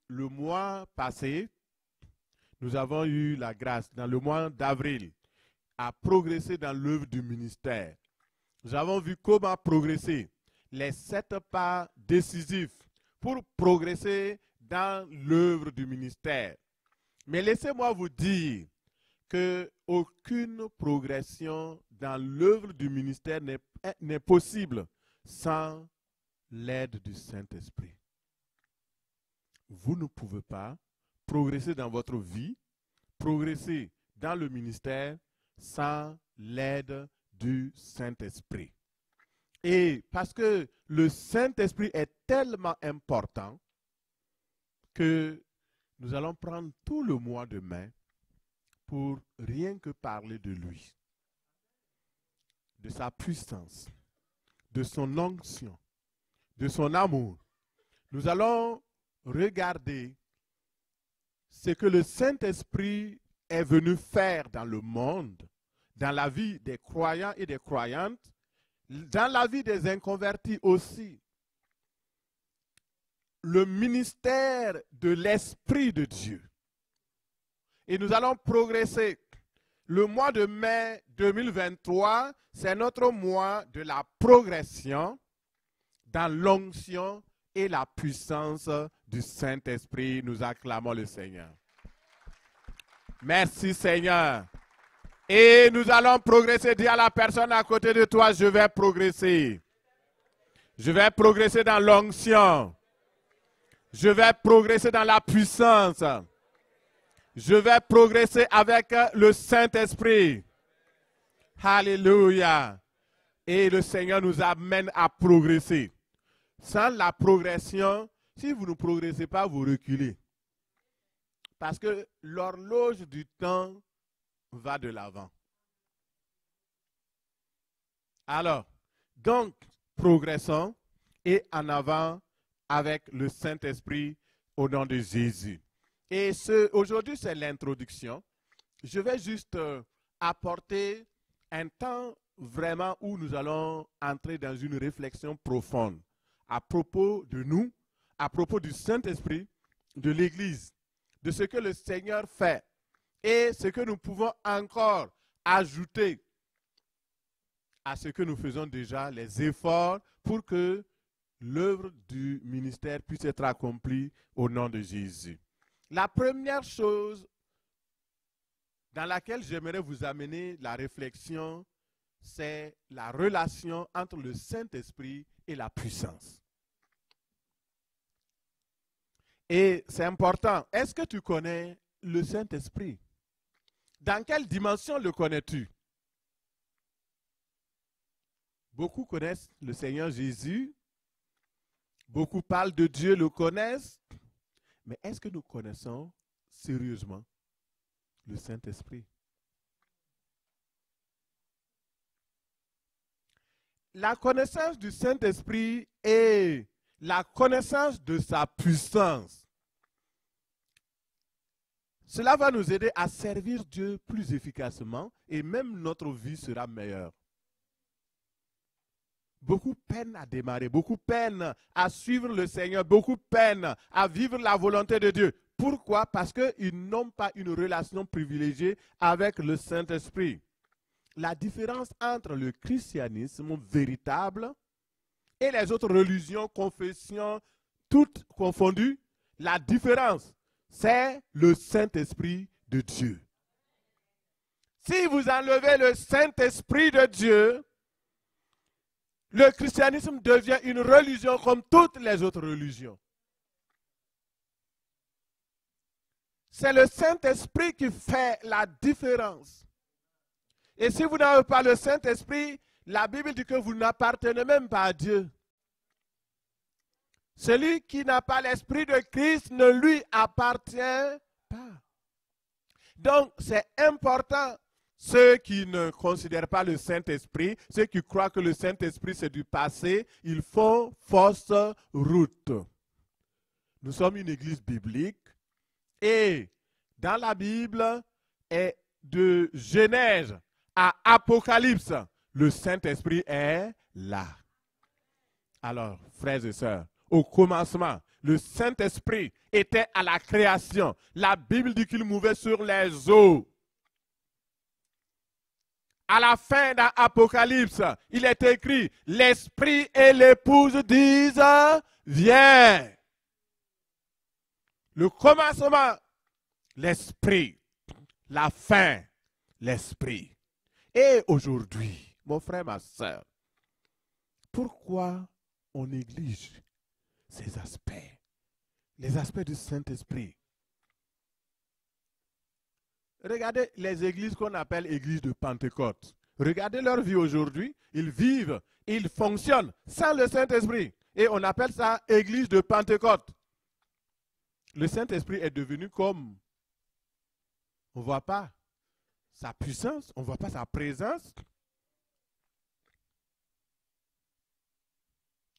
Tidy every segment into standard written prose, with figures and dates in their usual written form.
le mois passé, nous avons eu la grâce, dans le mois d'avril, à progresser dans l'œuvre du ministère. Nous avons vu comment progresser, les 7 pas décisifs pour progresser dans l'œuvre du ministère. Mais laissez-moi vous dire qu'aucune progression dans l'œuvre du ministère n'est possible sans l'aide du Saint-Esprit. Vous ne pouvez pas progresser dans votre vie, progresser dans le ministère sans l'aide du Saint-Esprit. Et parce que le Saint-Esprit est tellement important que nous allons prendre tout le mois de mai pour rien que parler de lui, de sa puissance, de son onction, de son amour. Nous allons regarder ce que le Saint-Esprit est venu faire dans le monde, dans la vie des croyants et des croyantes, dans la vie des inconvertis aussi. Le ministère de l'Esprit de Dieu. Et nous allons progresser. Le mois de mai 2023, c'est notre mois de la progression dans l'onction et la puissance du Saint-Esprit. Nous acclamons le Seigneur. Merci Seigneur. Et nous allons progresser. Dis à la personne à côté de toi, je vais progresser. Je vais progresser dans l'onction. Je vais progresser dans la puissance. Je vais progresser avec le Saint-Esprit. Alléluia. Et le Seigneur nous amène à progresser. Sans la progression, si vous ne progressez pas, vous reculez. Parce que l'horloge du temps va de l'avant. Alors, donc, progressons et en avant avec le Saint-Esprit au nom de Jésus. Et aujourd'hui, c'est l'introduction. Je vais juste apporter un temps vraiment où nous allons entrer dans une réflexion profonde à propos de nous, à propos du Saint-Esprit, de l'Église, de ce que le Seigneur fait et ce que nous pouvons encore ajouter à ce que nous faisons déjà, les efforts pour que l'œuvre du ministère puisse être accomplie au nom de Jésus. La première chose dans laquelle j'aimerais vous amener la réflexion, c'est la relation entre le Saint-Esprit et la puissance. Et c'est important. Est-ce que tu connais le Saint-Esprit? Dans quelle dimension le connais-tu? Beaucoup connaissent le Seigneur Jésus. Beaucoup parlent de Dieu, le connaissent. Mais est-ce que nous connaissons sérieusement le Saint-Esprit? La connaissance du Saint-Esprit est la connaissance de sa puissance. Cela va nous aider à servir Dieu plus efficacement et même notre vie sera meilleure. Beaucoup peinent à démarrer, beaucoup peinent à suivre le Seigneur, beaucoup peinent à vivre la volonté de Dieu. Pourquoi? Parce qu'ils n'ont pas une relation privilégiée avec le Saint-Esprit. La différence entre le christianisme véritable et les autres religions, confessions, toutes confondues, la différence, c'est le Saint-Esprit de Dieu. Si vous enlevez le Saint-Esprit de Dieu, le christianisme devient une religion comme toutes les autres religions. C'est le Saint-Esprit qui fait la différence. Et si vous n'avez pas le Saint-Esprit, la Bible dit que vous n'appartenez même pas à Dieu. Celui qui n'a pas l'Esprit de Christ ne lui appartient pas. Donc, c'est important. Ceux qui ne considèrent pas le Saint-Esprit, ceux qui croient que le Saint-Esprit c'est du passé, ils font fausse route. Nous sommes une église biblique et dans la Bible, et de Genèse à Apocalypse, le Saint-Esprit est là. Alors, frères et sœurs, au commencement, Le Saint-Esprit était à la création. La Bible dit qu'il mouvait sur les eaux. À la fin d'un Apocalypse, il est écrit, l'Esprit et l'épouse disent, viens. Le commencement, l'Esprit. La fin, l'Esprit. Et aujourd'hui, mon frère, ma soeur, pourquoi on néglige ces aspects, les aspects du Saint-Esprit? Regardez les églises qu'on appelle églises de Pentecôte. Regardez leur vie aujourd'hui. Ils vivent, ils fonctionnent sans le Saint-Esprit. Et on appelle ça église de Pentecôte. Le Saint-Esprit est devenu comme, on ne voit pas sa puissance, on ne voit pas sa présence.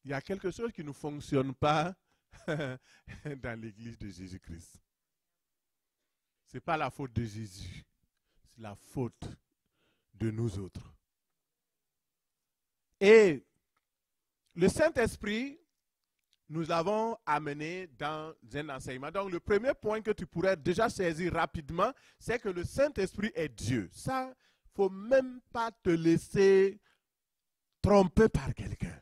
Il y a quelque chose qui ne fonctionne pas dans l'église de Jésus-Christ. Ce n'est pas la faute de Jésus, c'est la faute de nous autres. Et le Saint-Esprit, nous l'avons amené dans un enseignement. Donc, le premier point que tu pourrais déjà saisir rapidement, c'est que le Saint-Esprit est Dieu. Ça, il ne faut même pas te laisser tromper par quelqu'un.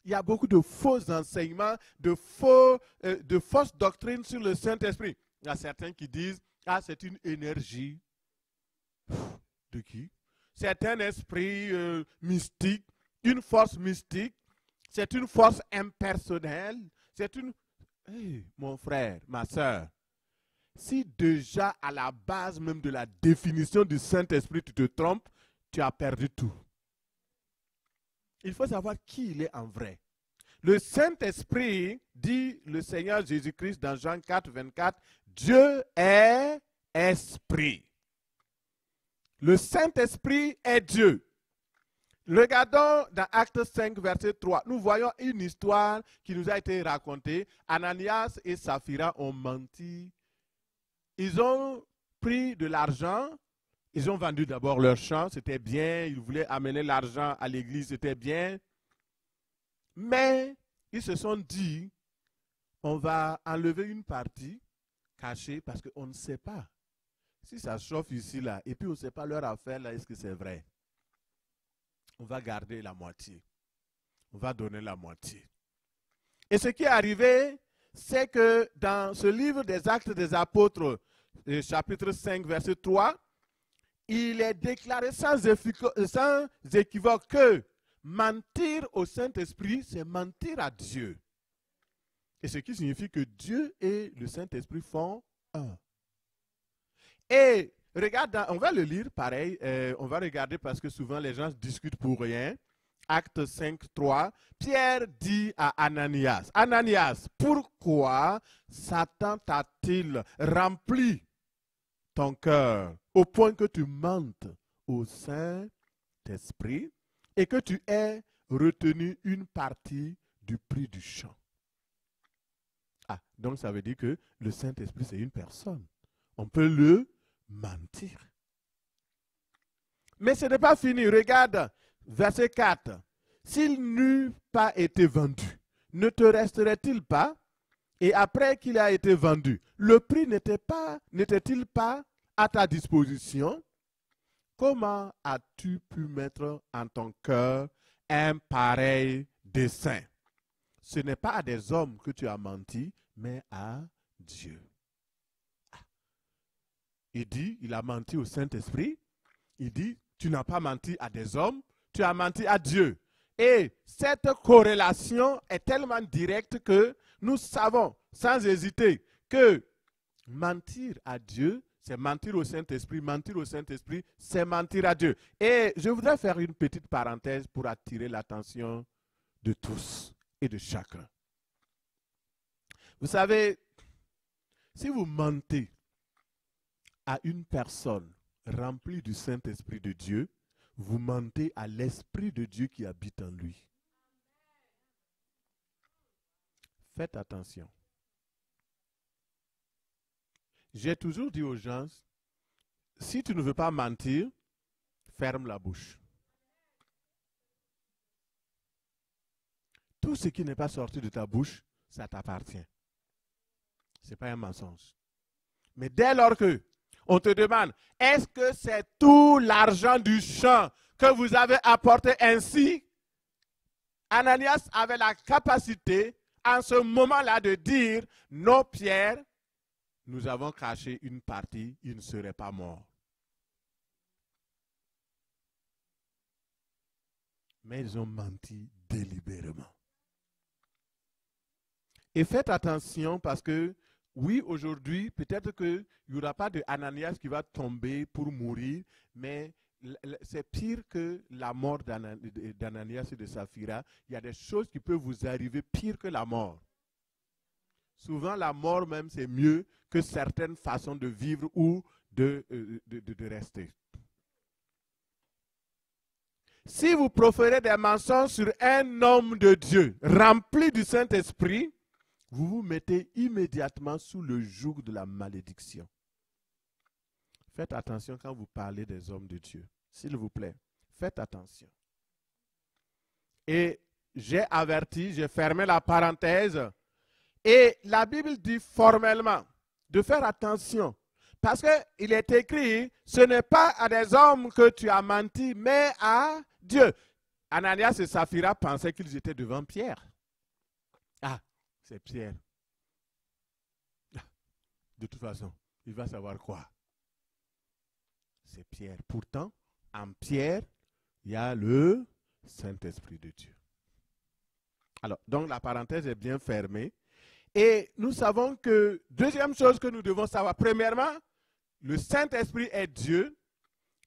Il y a beaucoup de faux enseignements, de fausses doctrines sur le Saint-Esprit. Il y a certains qui disent, ah, c'est une énergie. De qui? C'est un esprit mystique, une force mystique. C'est une force impersonnelle. C'est une... Hey, mon frère, ma soeur, si déjà à la base même de la définition du Saint-Esprit, tu te trompes, tu as perdu tout. Il faut savoir qui il est en vrai. Le Saint-Esprit, dit le Seigneur Jésus-Christ dans Jean 4, 24, Dieu est esprit. Le Saint-Esprit est Dieu. Regardons dans Actes 5, verset 3. Nous voyons une histoire qui nous a été racontée. Ananias et Saphira ont menti. Ils ont pris de l'argent. Ils ont vendu d'abord leur champ. C'était bien. Ils voulaient amener l'argent à l'église. C'était bien. Mais ils se sont dit, on va enlever une partie cachée parce qu'on ne sait pas. Si ça chauffe ici, là, et puis on ne sait pas leur affaire, là, est-ce que c'est vrai? On va garder la moitié. On va donner la moitié. Et ce qui est arrivé, c'est que dans ce livre des Actes des Apôtres, chapitre 5, verset 3, il est déclaré sans équivoque que mentir au Saint-Esprit, c'est mentir à Dieu. Et ce qui signifie que Dieu et le Saint-Esprit font un. Et regarde, on va le lire pareil, on va regarder parce que souvent les gens discutent pour rien. Acte 5, 3, Pierre dit à Ananias, Ananias, pourquoi Satan t'a-t-il rempli ton cœur au point que tu mentes au Saint-Esprit et que tu aies retenu une partie du prix du champ? Ah, donc ça veut dire que le Saint-Esprit c'est une personne. On peut le mentir. Mais ce n'est pas fini. Regarde, verset 4. S'il n'eût pas été vendu, ne te resterait-il pas? Et après qu'il a été vendu, le prix n'était-il pas à ta disposition? Comment as-tu pu mettre en ton cœur un pareil dessein? Ce n'est pas à des hommes que tu as menti, mais à Dieu. Il dit, il a menti au Saint-Esprit. Il dit, tu n'as pas menti à des hommes, tu as menti à Dieu. Et cette corrélation est tellement directe que nous savons, sans hésiter, que mentir à Dieu, c'est mentir au Saint-Esprit. Mentir au Saint-Esprit, c'est mentir à Dieu. Et je voudrais faire une petite parenthèse pour attirer l'attention de tous et de chacun. Vous savez, si vous mentez à une personne remplie du Saint-Esprit de Dieu, vous mentez à l'Esprit de Dieu qui habite en lui. Faites attention. J'ai toujours dit aux gens, si tu ne veux pas mentir, ferme la bouche. Tout ce qui n'est pas sorti de ta bouche, ça t'appartient. Ce n'est pas un mensonge. Mais dès lors que on te demande, est-ce que c'est tout l'argent du champ que vous avez apporté ainsi? Ananias avait la capacité, en ce moment-là, de dire, non, Pierre, nous avons caché une partie, il ne serait pas mort. Mais ils ont menti délibérément. Et faites attention parce que, oui, aujourd'hui, peut-être qu'il n'y aura pas de Ananias qui va tomber pour mourir, mais c'est pire que la mort d'Ananias et de Saphira. Il y a des choses qui peuvent vous arriver pire que la mort. Souvent, la mort même, c'est mieux que certaines façons de vivre ou de rester. Si vous proférez des mensonges sur un homme de Dieu rempli du Saint-Esprit, vous vous mettez immédiatement sous le joug de la malédiction. Faites attention quand vous parlez des hommes de Dieu. S'il vous plaît, faites attention. Et j'ai averti, j'ai fermé la parenthèse. Et la Bible dit formellement de faire attention. Parce qu'il est écrit, ce n'est pas à des hommes que tu as menti, mais à Dieu. Ananias et Saphira pensaient qu'ils étaient devant Pierre. Ah, c'est Pierre. De toute façon, il va savoir quoi? C'est Pierre. Pourtant, en Pierre, il y a le Saint-Esprit de Dieu. Alors, donc la parenthèse est bien fermée. Et nous savons que, deuxième chose que nous devons savoir, premièrement, le Saint-Esprit est Dieu.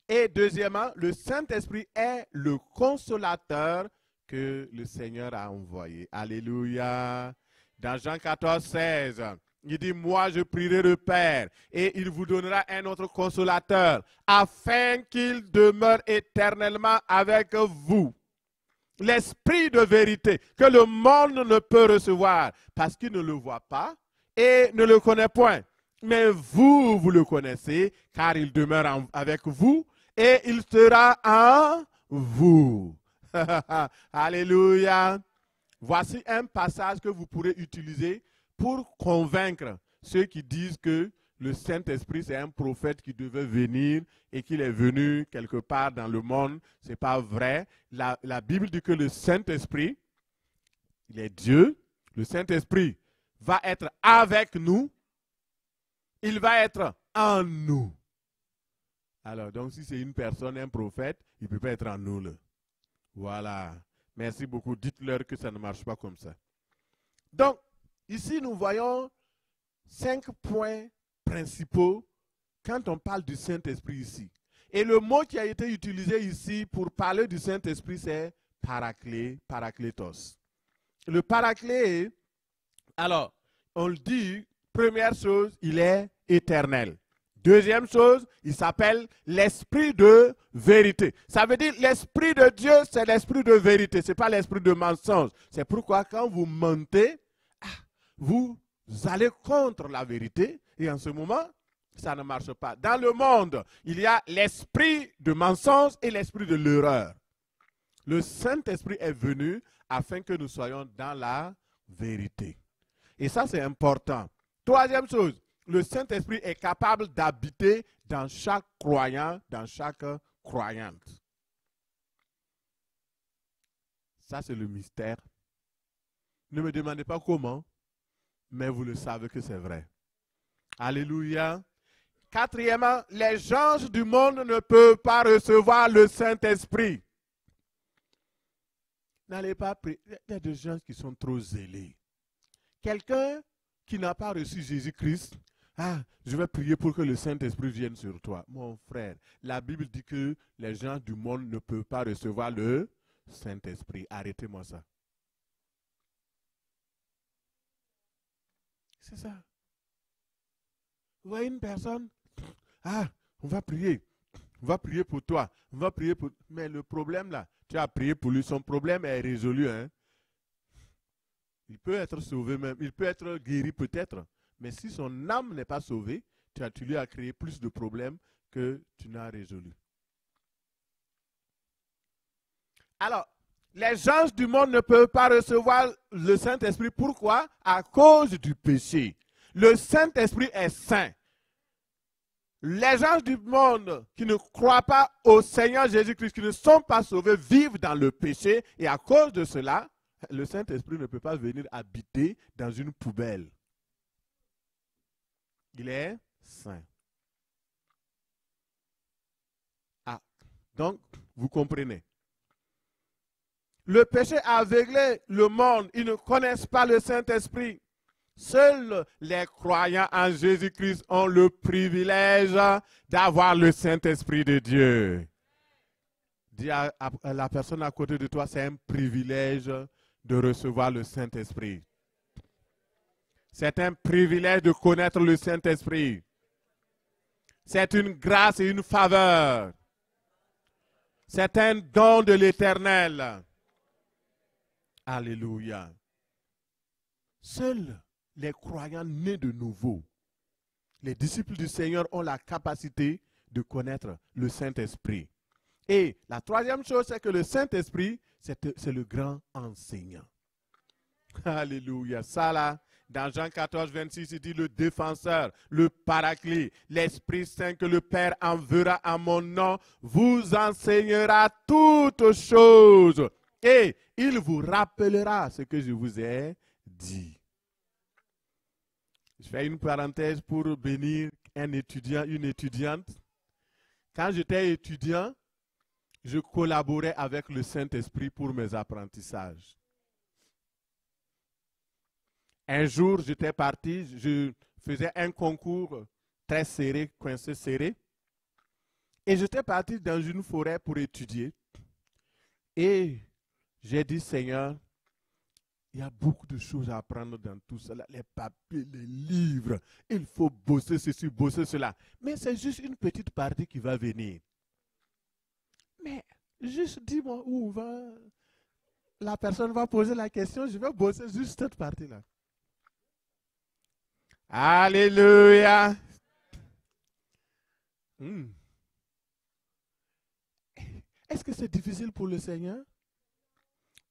Et deuxièmement, le Saint-Esprit est le consolateur que le Seigneur a envoyé. Alléluia. Dans Jean 14, 16, il dit, moi je prierai le Père et il vous donnera un autre consolateur afin qu'il demeure éternellement avec vous. L'Esprit de vérité que le monde ne peut recevoir parce qu'il ne le voit pas et ne le connaît point. Mais vous, vous le connaissez car il demeure avec vous et il sera en vous. Alléluia. Voici un passage que vous pourrez utiliser pour convaincre ceux qui disent que le Saint-Esprit, c'est un prophète qui devait venir et qu'il est venu quelque part dans le monde. Ce n'est pas vrai. La Bible dit que le Saint-Esprit, il est Dieu. Le Saint-Esprit va être avec nous. Il va être en nous. Alors, donc, si c'est une personne, un prophète, il ne peut pas être en nous. Là. Voilà. Merci beaucoup. Dites-leur que ça ne marche pas comme ça. Donc, ici, nous voyons 5 points principaux quand on parle du Saint-Esprit ici. Et le mot qui a été utilisé ici pour parler du Saint-Esprit, c'est paraclé, paraklétos. Le paraclé, alors, on le dit, première chose, il est éternel. Deuxième chose, il s'appelle l'esprit de vérité. Ça veut dire l'esprit de Dieu, c'est l'esprit de vérité. Ce n'est pas l'esprit de mensonge. C'est pourquoi quand vous mentez, vous allez contre la vérité. Et en ce moment, ça ne marche pas. Dans le monde, il y a l'esprit de mensonge et l'esprit de l'erreur. Le Saint-Esprit est venu afin que nous soyons dans la vérité. Et ça, c'est important. Troisième chose, le Saint-Esprit est capable d'habiter dans chaque croyant, dans chaque croyante. Ça, c'est le mystère. Ne me demandez pas comment, mais vous le savez que c'est vrai. Alléluia. Quatrièmement, les gens du monde ne peuvent pas recevoir le Saint-Esprit. N'allez pas prier. Il y a des gens qui sont trop zélés. Quelqu'un qui n'a pas reçu Jésus-Christ, je vais prier pour que le Saint-Esprit vienne sur toi. Mon frère, la Bible dit que les gens du monde ne peuvent pas recevoir le Saint-Esprit. Arrêtez-moi ça. C'est ça. Vous voyez une personne, on va prier. On va prier pour toi. On va prier pour... Mais le problème là, tu as prié pour lui, son problème est résolu. Hein? Il peut être sauvé même, il peut être guéri peut-être. Mais si son âme n'est pas sauvée, tu lui as créé plus de problèmes que tu n'as résolu. Alors, Les anges du monde ne peuvent pas recevoir le Saint-Esprit. Pourquoi? À cause du péché. Le Saint-Esprit est saint. Les gens du monde qui ne croient pas au Seigneur Jésus-Christ, qui ne sont pas sauvés, vivent dans le péché. Et à cause de cela, le Saint-Esprit ne peut pas venir habiter dans une poubelle. Il est saint. Ah, donc, vous comprenez. Le péché a aveuglé le monde. Ils ne connaissent pas le Saint-Esprit. Seuls les croyants en Jésus-Christ ont le privilège d'avoir le Saint-Esprit de Dieu. Dis à la personne à côté de toi, c'est un privilège de recevoir le Saint-Esprit. C'est un privilège de connaître le Saint-Esprit. C'est une grâce et une faveur. C'est un don de l'Éternel. Alléluia. Seuls les croyants nés de nouveau, les disciples du Seigneur ont la capacité de connaître le Saint-Esprit. Et la troisième chose, c'est que le Saint-Esprit, c'est le grand enseignant. Alléluia. Ça là, dans Jean 14, 26, il dit le défenseur, le paraclet, l'Esprit Saint que le Père enverra en mon nom, vous enseignera toutes choses. Et il vous rappellera ce que je vous ai dit. Je fais une parenthèse pour bénir un étudiant, une étudiante. Quand j'étais étudiant, je collaborais avec le Saint-Esprit pour mes apprentissages. Un jour, j'étais parti, je faisais un concours très serré, coincé serré. Et j'étais parti dans une forêt pour étudier. Et j'ai dit, Seigneur, il y a beaucoup de choses à apprendre dans tout cela. Les papiers, les livres. Il faut bosser ceci, bosser cela. Mais c'est juste une petite partie qui va venir. Mais juste dis-moi où va. La personne va poser la question. Je vais bosser juste cette partie-là. Alléluia. Est-ce que c'est difficile pour le Seigneur?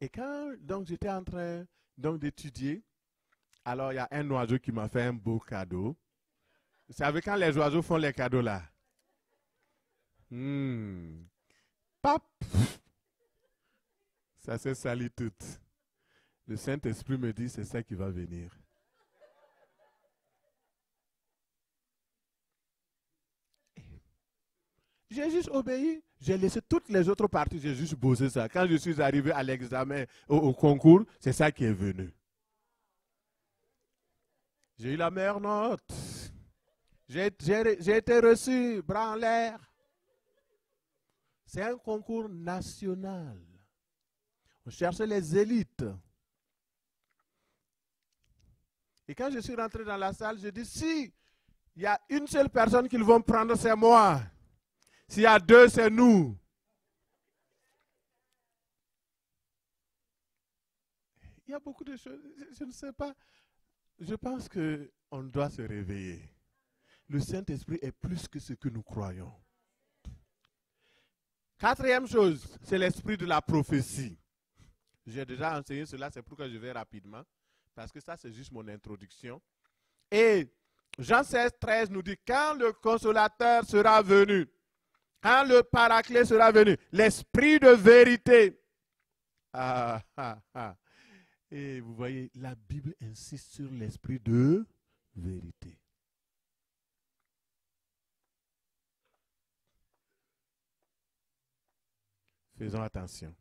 Et quand donc j'étais en train d'étudier, alors il y a un oiseau qui m'a fait un beau cadeau. Vous savez quand les oiseaux font les cadeaux là? Pap! Ça s'est sali tout. Le Saint-Esprit me dit c'est ça qui va venir. J'ai juste obéi. J'ai laissé toutes les autres parties, j'ai juste bossé ça. Quand je suis arrivé à l'examen, au concours, c'est ça qui est venu. J'ai eu la meilleure note. J'ai été reçu, bras en l'air. C'est un concours national. On cherchait les élites. Et quand je suis rentré dans la salle, je dis, si il y a une seule personne qu'ils vont prendre, c'est moi. S'il y a deux, c'est nous. Il y a beaucoup de choses, je ne sais pas. Je pense qu'on doit se réveiller. Le Saint-Esprit est plus que ce que nous croyons. Quatrième chose, c'est l'esprit de la prophétie. J'ai déjà enseigné cela, c'est pourquoi je vais rapidement. Parce que ça, c'est juste mon introduction. Et Jean 16, 13 nous dit, quand le consolateur sera venu, quand le paraclet sera venu, l'esprit de vérité. Et vous voyez, la Bible insiste sur l'esprit de vérité. Faisons attention.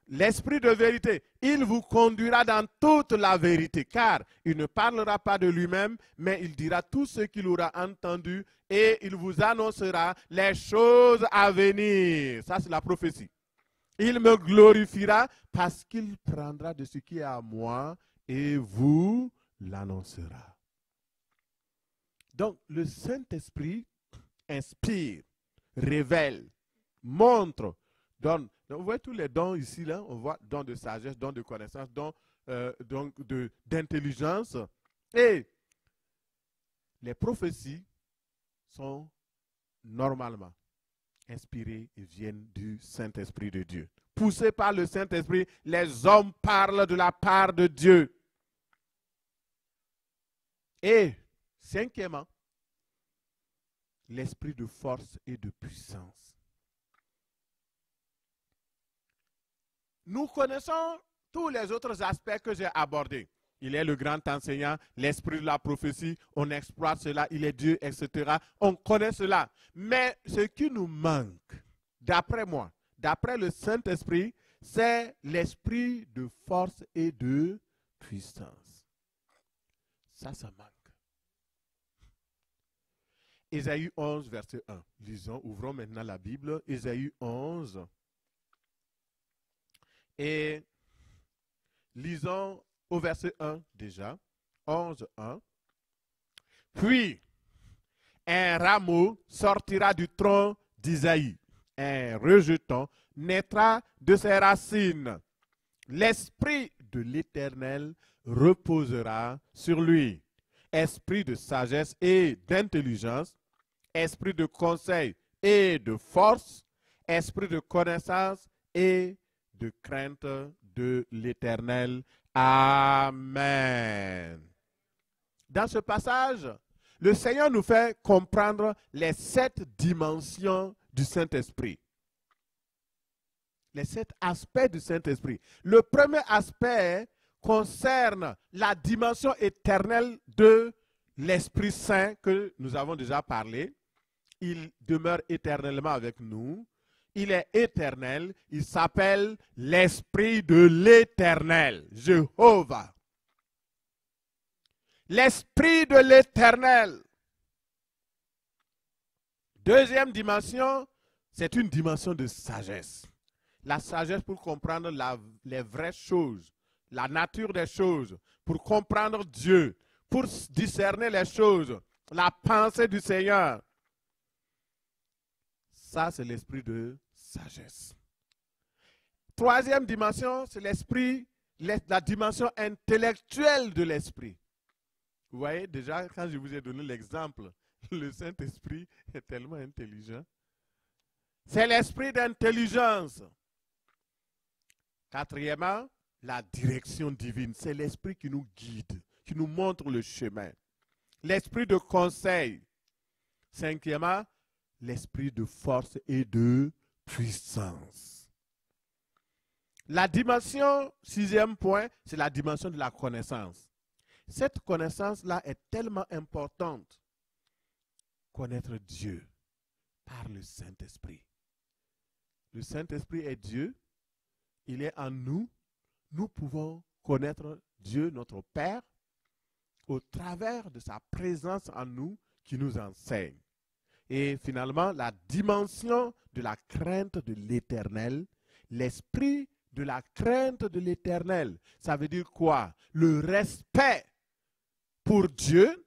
L'esprit de vérité, il vous conduira dans toute la vérité, car il ne parlera pas de lui-même, mais il dira tout ce qu'il aura entendu et il vous annoncera les choses à venir. Ça, c'est la prophétie. Il me glorifiera parce qu'il prendra de ce qui est à moi et vous l'annoncera. Donc, le Saint-Esprit inspire, révèle, montre, donne. Donc, vous voyez tous les dons ici, là, on voit dons de sagesse, dons de connaissance, dons d'intelligence. Et les prophéties sont normalement inspirées et viennent du Saint-Esprit de Dieu. poussés par le Saint-Esprit, les hommes parlent de la part de Dieu. Et, cinquièmement, l'esprit de force et de puissance. Nous connaissons tous les autres aspects que j'ai abordés. Il est le grand enseignant, l'esprit de la prophétie, on exploite cela, il est Dieu, etc. On connaît cela. Mais ce qui nous manque, d'après moi, d'après le Saint-Esprit, c'est l'esprit de force et de puissance. Ça manque. Ésaïe 11, verset 1. Lisons, ouvrons maintenant la Bible. Ésaïe 11. Et lisons au verset 1 déjà. 11, 1. Puis, un rameau sortira du tronc d'Isaïe. Un rejeton naîtra de ses racines. L'esprit de l'Éternel reposera sur lui. Esprit de sagesse et d'intelligence, esprit de conseil et de force, esprit de connaissance et de crainte de l'Éternel. Amen. Dans ce passage, le Seigneur nous fait comprendre les 7 dimensions du Saint-Esprit. Les 7 aspects du Saint-Esprit. Le premier aspect concerne la dimension éternelle de l'Esprit Saint que nous avons déjà parlé. Il demeure éternellement avec nous. Il est éternel. Il s'appelle l'Esprit de l'Éternel, Jéhovah. L'Esprit de l'Éternel. Deuxième dimension, c'est une dimension de sagesse. La sagesse pour comprendre les vraies choses, la nature des choses, pour comprendre Dieu, pour discerner les choses, la pensée du Seigneur. Ça, c'est l'esprit de sagesse. Troisième dimension, c'est l'esprit, la dimension intellectuelle de l'esprit. Vous voyez, déjà, quand je vous ai donné l'exemple, le Saint-Esprit est tellement intelligent. C'est l'esprit d'intelligence. Quatrièmement, la direction divine. C'est l'esprit qui nous guide, qui nous montre le chemin. L'esprit de conseil. Cinquièmement, l'esprit de force et de puissance. La dimension, sixième point, c'est la dimension de la connaissance. Cette connaissance-là est tellement importante. Connaître Dieu par le Saint-Esprit. Le Saint-Esprit est Dieu. Il est en nous. Nous pouvons connaître Dieu, notre Père, au travers de sa présence en nous qui nous enseigne. Et finalement, la dimension de la crainte de l'Éternel, l'esprit de la crainte de l'Éternel. Ça veut dire quoi? Le respect pour Dieu.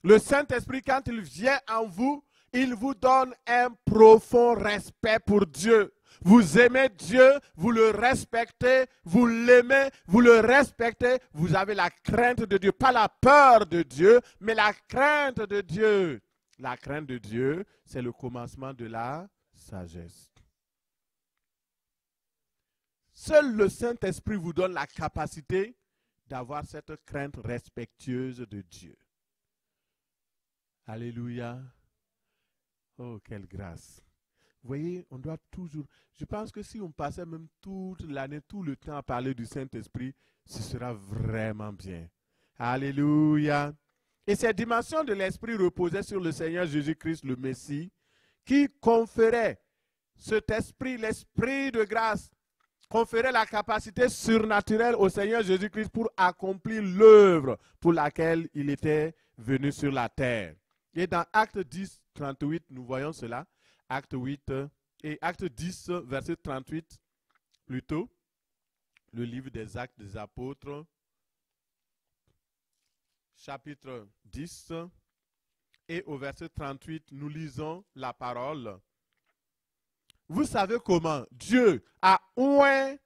Le Saint-Esprit, quand il vient en vous, il vous donne un profond respect pour Dieu. Vous aimez Dieu, vous le respectez, vous l'aimez, vous le respectez, vous avez la crainte de Dieu. Pas la peur de Dieu, mais la crainte de Dieu. La crainte de Dieu, c'est le commencement de la sagesse. Seul le Saint-Esprit vous donne la capacité d'avoir cette crainte respectueuse de Dieu. Alléluia. Oh, quelle grâce. Vous voyez, on doit toujours... Je pense que si on passait même toute l'année, tout le temps à parler du Saint-Esprit, ce sera vraiment bien. Alléluia. Et cette dimension de l'Esprit reposait sur le Seigneur Jésus-Christ, le Messie, qui conférait cet esprit, l'esprit de grâce, conférait la capacité surnaturelle au Seigneur Jésus-Christ pour accomplir l'œuvre pour laquelle il était venu sur la terre. Et dans Acte 10, 38, nous voyons cela. Acte 8 et Acte 10, verset 38, plutôt, le livre des Actes des Apôtres, chapitre 10, et au verset 38, nous lisons la parole. Vous savez comment Dieu a oint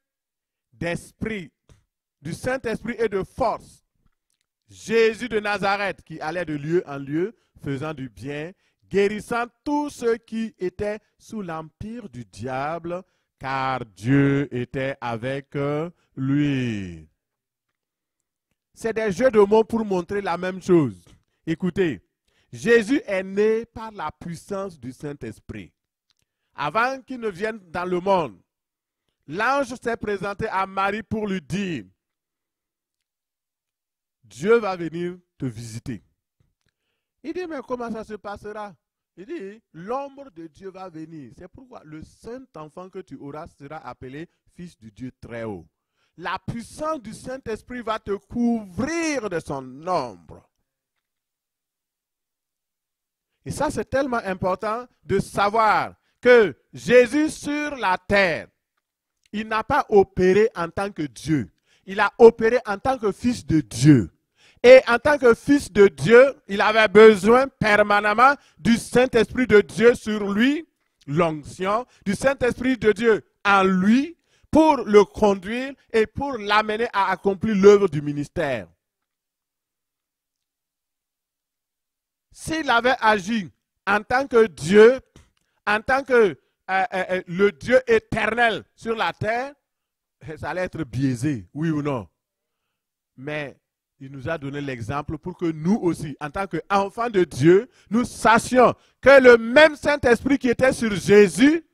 d'esprit, du Saint-Esprit et de force, Jésus de Nazareth qui allait de lieu en lieu, faisant du bien, guérissant tous ceux qui étaient sous l'empire du diable, car Dieu était avec lui. C'est des jeux de mots pour montrer la même chose. Écoutez, Jésus est né par la puissance du Saint-Esprit. Avant qu'il ne vienne dans le monde, l'ange s'est présenté à Marie pour lui dire, Dieu va venir te visiter. Il dit, mais comment ça se passera? Il dit, l'ombre de Dieu va venir. C'est pourquoi le saint enfant que tu auras sera appelé fils du Dieu très haut. La puissance du Saint-Esprit va te couvrir de son ombre. Et ça, c'est tellement important de savoir que Jésus sur la terre, il n'a pas opéré en tant que Dieu. Il a opéré en tant que fils de Dieu. Et en tant que fils de Dieu, il avait besoin permanemment du Saint-Esprit de Dieu sur lui, l'onction, du Saint-Esprit de Dieu en lui, pour le conduire et pour l'amener à accomplir l'œuvre du ministère. S'il avait agi en tant que Dieu, en tant que le Dieu éternel sur la terre, ça allait être biaisé, oui ou non? Mais il nous a donné l'exemple pour que nous aussi, en tant qu'enfants de Dieu, nous sachions que le même Saint-Esprit qui était sur Jésus,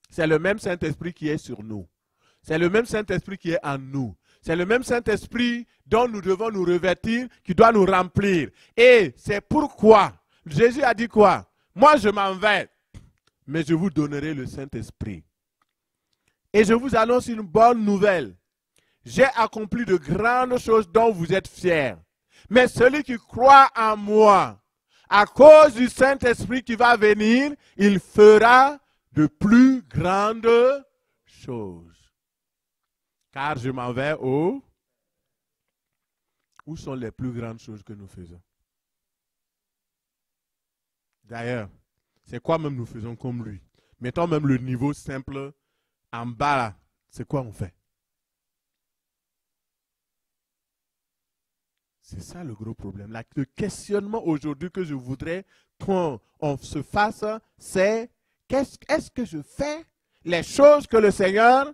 c'est le même Saint-Esprit qui est sur nous. C'est le même Saint-Esprit qui est en nous. C'est le même Saint-Esprit dont nous devons nous revêtir, qui doit nous remplir. Et c'est pourquoi Jésus a dit quoi? Moi je m'en vais, mais je vous donnerai le Saint-Esprit. Et je vous annonce une bonne nouvelle. J'ai accompli de grandes choses dont vous êtes fiers. Mais celui qui croit en moi, à cause du Saint-Esprit qui va venir, il fera de plus grandes choses. Car je m'en vais où sont les plus grandes choses que nous faisons? D'ailleurs, c'est quoi même nous faisons comme lui? Mettons même le niveau simple en bas là. C'est quoi on fait? C'est ça le gros problème. Le questionnement aujourd'hui que je voudrais qu'on se fasse, c'est est-ce que je fais les choses que le Seigneur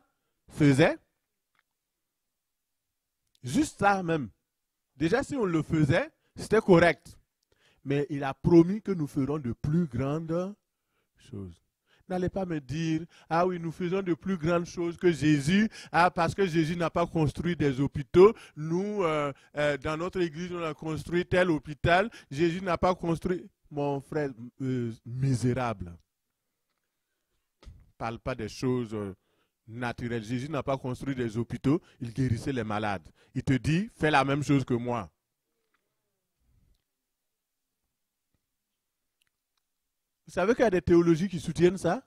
faisait? Juste ça même. Déjà, si on le faisait, c'était correct. Mais il a promis que nous ferons de plus grandes choses. N'allez pas me dire, ah oui, nous faisons de plus grandes choses que Jésus, parce que Jésus n'a pas construit des hôpitaux. Nous, dans notre église, on a construit tel hôpital. Jésus n'a pas construit. Mon frère misérable. Parle pas des choses naturelles. Jésus n'a pas construit des hôpitaux, il guérissait les malades. Il te dit, fais la même chose que moi. Vous savez qu'il y a des théologies qui soutiennent ça?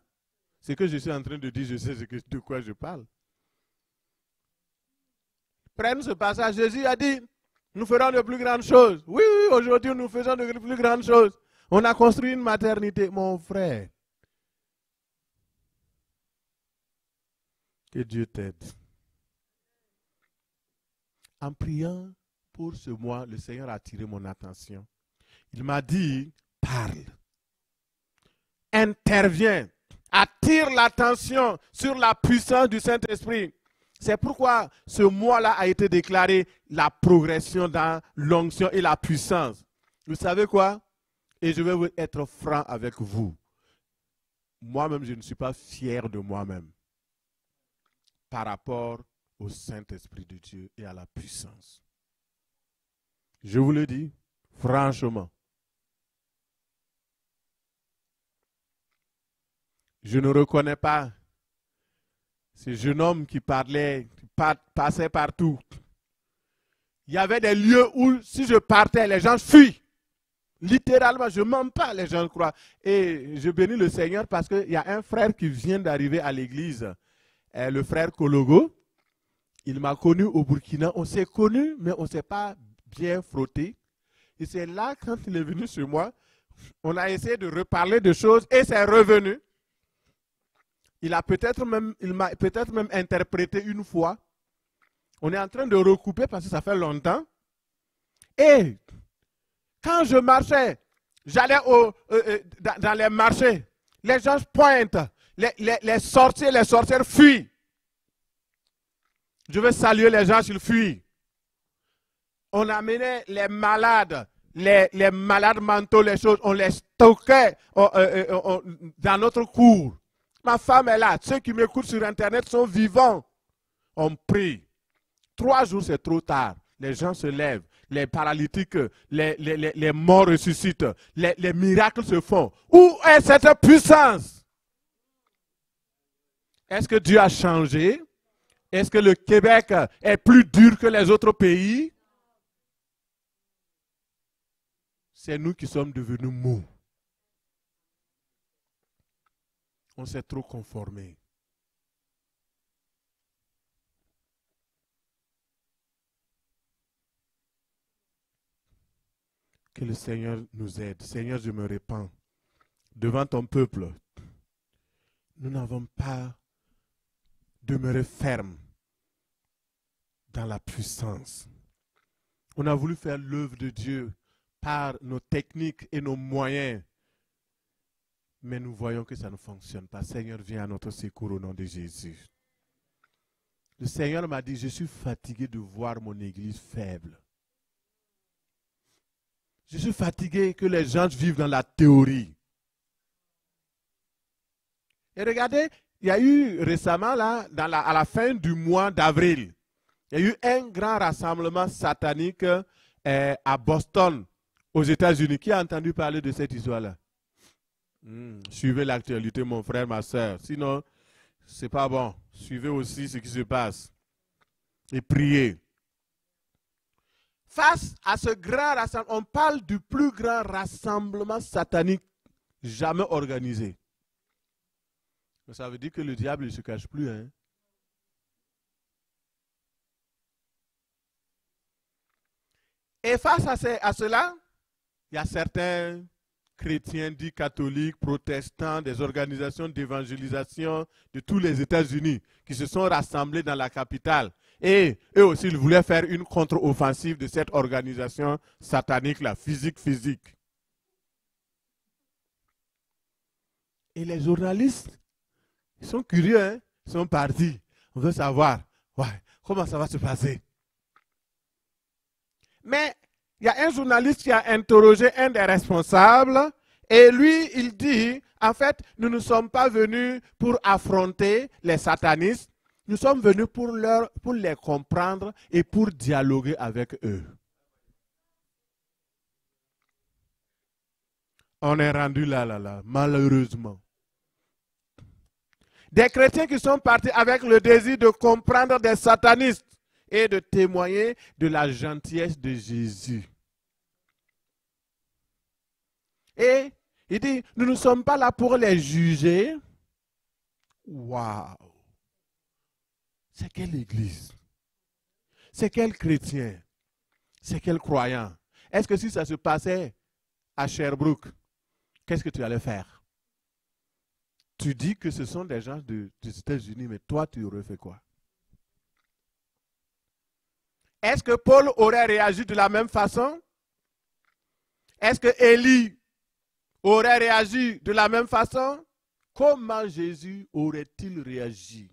C'est que je suis en train de dire, je sais de quoi je parle. Prennent ce passage, Jésus a dit, nous ferons de plus grandes choses. Oui, oui, aujourd'hui nous faisons de plus grandes choses. On a construit une maternité, mon frère. Que Dieu t'aide. En priant pour ce mois, le Seigneur a attiré mon attention. Il m'a dit, parle. Intervient, attire l'attention sur la puissance du Saint-Esprit. C'est pourquoi ce mois-là a été déclaré la progression dans l'onction et la puissance. Vous savez quoi? Et je vais être franc avec vous. Moi-même, je ne suis pas fier de moi-même par rapport au Saint-Esprit de Dieu et à la puissance. Je vous le dis, franchement. Je ne reconnais pas ce jeune homme qui parlait, qui passait partout. Il y avait des lieux où, si je partais, les gens fuient. Littéralement, je ne mens pas, les gens croient. Et je bénis le Seigneur parce qu'il y a un frère qui vient d'arriver à l'église, le frère Kologo. Il m'a connu au Burkina. On s'est connus, mais on ne s'est pas bien frotté. Et c'est là, quand il est venu chez moi, on a essayé de reparler de choses et c'est revenu. Il m'a peut-être même interprété une fois. On est en train de recouper parce que ça fait longtemps. Et quand je marchais, j'allais dans les marchés. Les gens pointent. Les sorcières fuient. Je veux saluer les gens, ils fuient. On amenait les malades, les malades mentaux, les choses, on les stockait dans notre cour. Ma femme est là. Ceux qui m'écoutent sur Internet sont vivants. On prie. 3 jours, c'est trop tard. Les gens se lèvent. Les paralytiques, les morts ressuscitent. Les miracles se font. Où est cette puissance? Est-ce que Dieu a changé? Est-ce que le Québec est plus dur que les autres pays? C'est nous qui sommes devenus mous. On s'est trop conformé. Que le Seigneur nous aide. Seigneur, je me répands devant ton peuple. Nous n'avons pas demeuré fermes dans la puissance. On a voulu faire l'œuvre de Dieu par nos techniques et nos moyens. Mais nous voyons que ça ne fonctionne pas. Seigneur, viens à notre secours au nom de Jésus. Le Seigneur m'a dit, je suis fatigué de voir mon église faible. Je suis fatigué que les gens vivent dans la théorie. Et regardez, il y a eu récemment, là, à la fin du mois d'avril, il y a eu un grand rassemblement satanique à Boston, aux États-Unis. Qui a entendu parler de cette histoire-là? Suivez l'actualité, mon frère, ma soeur. Sinon, c'est pas bon. Suivez aussi ce qui se passe. Et priez. Face à ce grand rassemblement, on parle du plus grand rassemblement satanique jamais organisé. Ça veut dire que le diable ne se cache plus. Hein? Et face à cela, il y a certains chrétiens dits catholiques, protestants, des organisations d'évangélisation de tous les États-Unis qui se sont rassemblés dans la capitale. Et eux aussi, ils voulaient faire une contre-offensive de cette organisation satanique-là, physique. Et les journalistes, ils sont curieux, hein? Ils sont partis. On veut savoir, comment ça va se passer. Mais il y a un journaliste qui a interrogé un des responsables et lui, il dit, en fait, nous ne sommes pas venus pour affronter les satanistes, nous sommes venus pour les comprendre et pour dialoguer avec eux. On est rendu là, malheureusement. Des chrétiens qui sont partis avec le désir de comprendre des satanistes et de témoigner de la gentillesse de Jésus. Et il dit, nous ne sommes pas là pour les juger. Waouh! C'est quelle église? C'est quel chrétien? C'est quel croyant? Est-ce que si ça se passait à Sherbrooke, qu'est-ce que tu allais faire? Tu dis que ce sont des gens des États-Unis, mais toi, tu aurais fait quoi? Est-ce que Paul aurait réagi de la même façon? Est-ce que Élie aurait réagi de la même façon? Comment Jésus aurait-il réagi?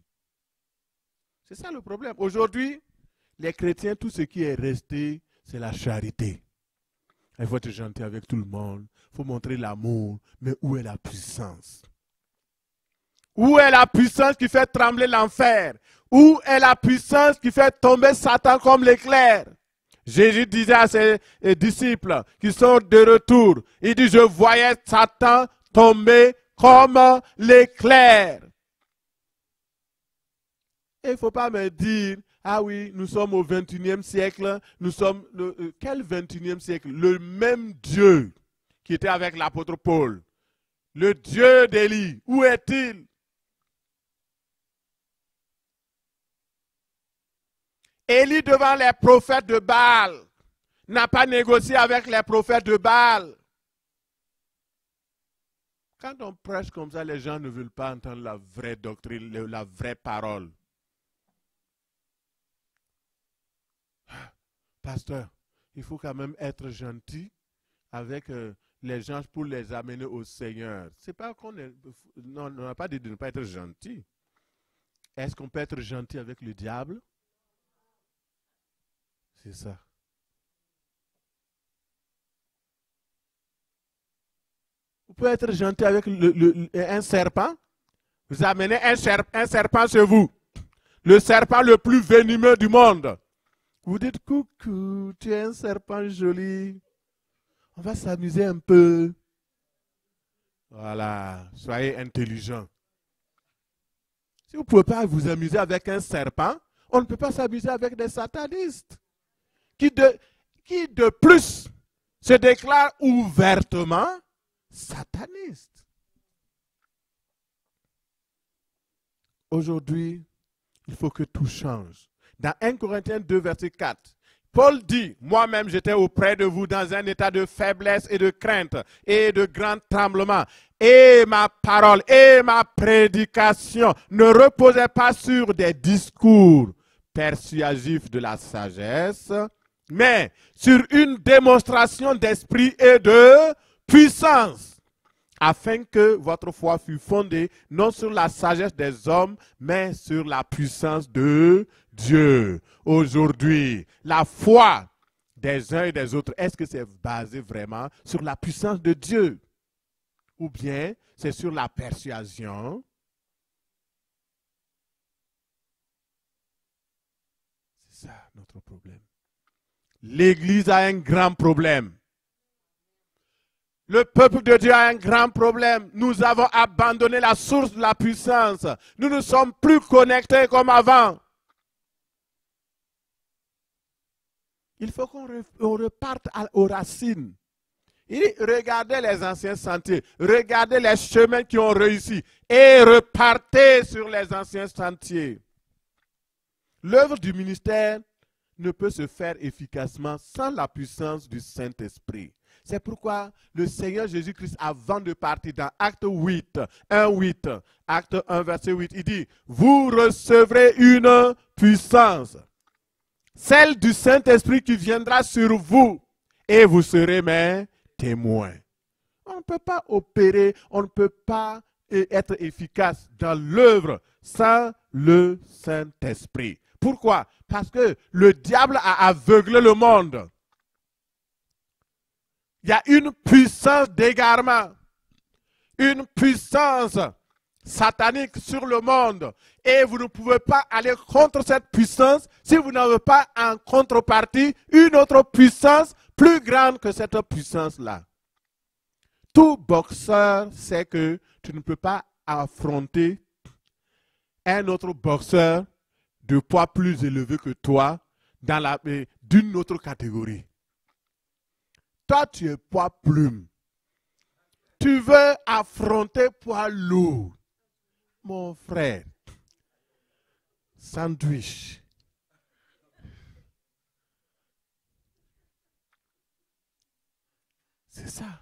C'est ça le problème. Aujourd'hui, les chrétiens, tout ce qui est resté, c'est la charité. Il faut être gentil avec tout le monde. Il faut montrer l'amour. Mais où est la puissance? Où est la puissance qui fait trembler l'enfer? Où est la puissance qui fait tomber Satan comme l'éclair? Jésus disait à ses disciples qui sont de retour, il dit, je voyais Satan tomber comme l'éclair. Et il ne faut pas me dire, ah oui, nous sommes au 21e siècle, nous sommes, quel 21e siècle? Le même Dieu qui était avec l'apôtre Paul, le Dieu d'Élie, où est-il? Élie devant les prophètes de Baal n'a pas négocié avec les prophètes de Baal. Quand on prêche comme ça, les gens ne veulent pas entendre la vraie doctrine, la vraie parole. Pasteur, il faut quand même être gentil avec les gens pour les amener au Seigneur. C'est pas qu'on est... Non, on n'a pas dit de ne pas être gentil. Est-ce qu'on peut être gentil avec le diable? C'est ça. Vous pouvez être gentil avec un serpent. Vous amenez un serpent chez vous. Le serpent le plus venimeux du monde. Vous dites, coucou, tu es un serpent joli. On va s'amuser un peu. Voilà, soyez intelligents. Si vous ne pouvez pas vous amuser avec un serpent, on ne peut pas s'amuser avec des satanistes. Qui de plus se déclarent ouvertement satanistes. Aujourd'hui, il faut que tout change. Dans 1 Corinthiens 2, verset 4, Paul dit, moi-même j'étais auprès de vous dans un état de faiblesse et de crainte et de grand tremblement. Et ma parole et ma prédication ne reposaient pas sur des discours persuasifs de la sagesse, mais sur une démonstration d'esprit et de puissance, afin que votre foi fût fondée non sur la sagesse des hommes, mais sur la puissance de Dieu. Aujourd'hui, la foi des uns et des autres, est-ce que c'est basé vraiment sur la puissance de Dieu? Ou bien c'est sur la persuasion? C'est ça notre problème. L'Église a un grand problème. Le peuple de Dieu a un grand problème. Nous avons abandonné la source de la puissance. Nous ne sommes plus connectés comme avant. Il faut qu'on reparte aux racines. Et regardez les anciens sentiers. Regardez les chemins qui ont réussi. Et repartez sur les anciens sentiers. L'œuvre du ministère ne peut se faire efficacement sans la puissance du Saint-Esprit. C'est pourquoi le Seigneur Jésus-Christ, avant de partir dans Acte 8, Acte 1, verset 8, il dit, vous recevrez une puissance, celle du Saint-Esprit qui viendra sur vous, et vous serez mes témoins. On ne peut pas opérer, on ne peut pas être efficace dans l'œuvre sans le Saint-Esprit. Pourquoi? Parce que le diable a aveuglé le monde. Il y a une puissance d'égarement, une puissance satanique sur le monde. Et vous ne pouvez pas aller contre cette puissance si vous n'avez pas en contrepartie une autre puissance plus grande que cette puissance-là. Tout boxeur sait que tu ne peux pas affronter un autre boxeur de poids plus élevé que toi d'une autre catégorie. Toi, tu es poids plume. Tu veux affronter poids lourd. Mon frère, sandwich. C'est ça.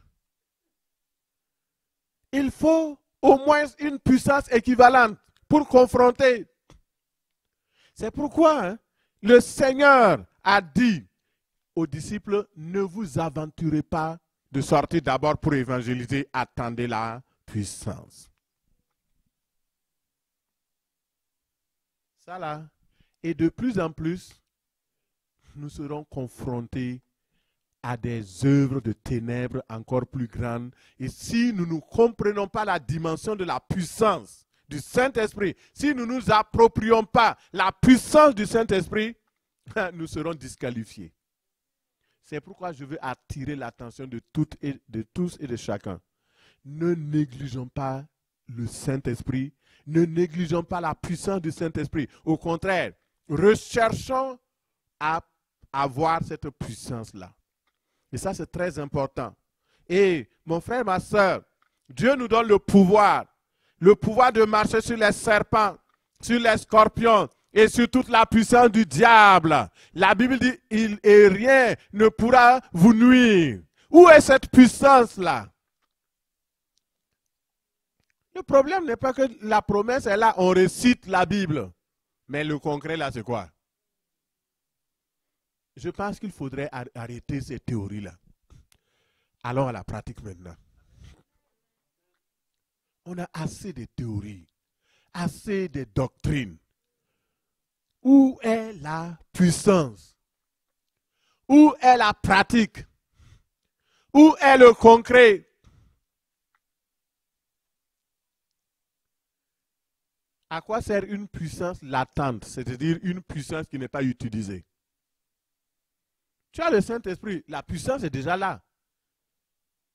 Il faut au moins une puissance équivalente pour confronter. C'est pourquoi le Seigneur a dit aux disciples, ne vous aventurez pas de sortir d'abord pour évangéliser, attendez la puissance. Ça là. Et de plus en plus, nous serons confrontés à des œuvres de ténèbres encore plus grandes. Et si nous ne comprenons pas la dimension de la puissance du Saint-Esprit, si nous ne nous approprions pas la puissance du Saint-Esprit, nous serons disqualifiés. C'est pourquoi je veux attirer l'attention de toutes et de tous et de chacun. Ne négligeons pas le Saint-Esprit, ne négligeons pas la puissance du Saint-Esprit. Au contraire, recherchons à avoir cette puissance-là. Et ça, c'est très important. Et mon frère, ma soeur, Dieu nous donne le pouvoir de marcher sur les serpents, sur les scorpions, et sur toute la puissance du diable. La Bible dit, et rien ne pourra vous nuire. Où est cette puissance-là? Le problème n'est pas que la promesse est là, on récite la Bible. Mais le concret là, c'est quoi? Je pense qu'il faudrait arrêter ces théories-là. Allons à la pratique maintenant. On a assez de théories, assez de doctrines. Où est la puissance? Où est la pratique? Où est le concret? À quoi sert une puissance latente, c'est-à-dire une puissance qui n'est pas utilisée? Tu as le Saint-Esprit, la puissance est déjà là.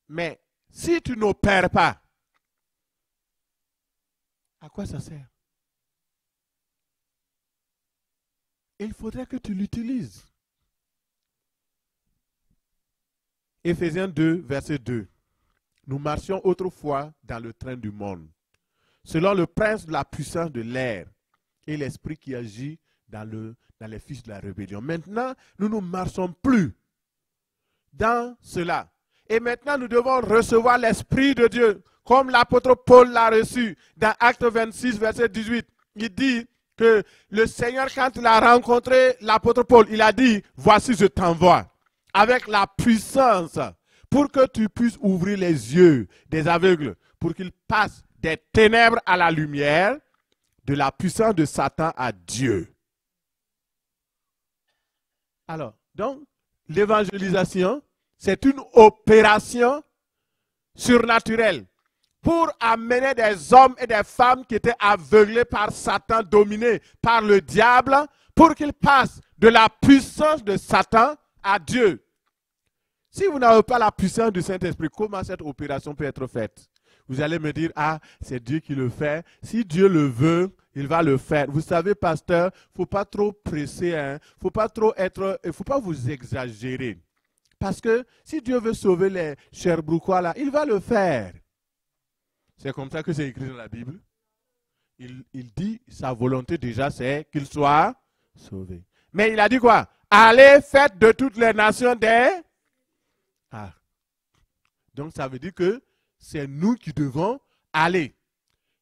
Mais si tu n'opères pas, à quoi ça sert? Il faudrait que tu l'utilises. Éphésiens 2, verset 2. Nous marchions autrefois dans le train du monde, selon le prince de la puissance de l'air et l'esprit qui agit dans les fils de la rébellion. Maintenant, nous ne marchons plus dans cela. Et maintenant, nous devons recevoir l'Esprit de Dieu, comme l'apôtre Paul l'a reçu dans Acte 26, verset 18. Il dit que le Seigneur, quand il a rencontré l'apôtre Paul, il a dit, voici, je t'envoie avec la puissance pour que tu puisses ouvrir les yeux des aveugles, pour qu'ils passent des ténèbres à la lumière, de la puissance de Satan à Dieu. Alors, donc, l'évangélisation, c'est une opération surnaturelle pour amener des hommes et des femmes qui étaient aveuglés par Satan, dominés par le diable, pour qu'ils passent de la puissance de Satan à Dieu. Si vous n'avez pas la puissance du Saint-Esprit, comment cette opération peut être faite? Vous allez me dire, ah, c'est Dieu qui le fait. Si Dieu le veut, il va le faire. Vous savez, pasteur, il ne faut pas trop presser, hein? Faut pas vous exagérer. Parce que si Dieu veut sauver les Sherbrookois là, il va le faire. C'est comme ça que c'est écrit dans la Bible. Il dit, sa volonté déjà, c'est qu'il soit sauvé. Mais il a dit quoi? Allez, faites de toutes les nations des... Ah. Donc ça veut dire que c'est nous qui devons aller.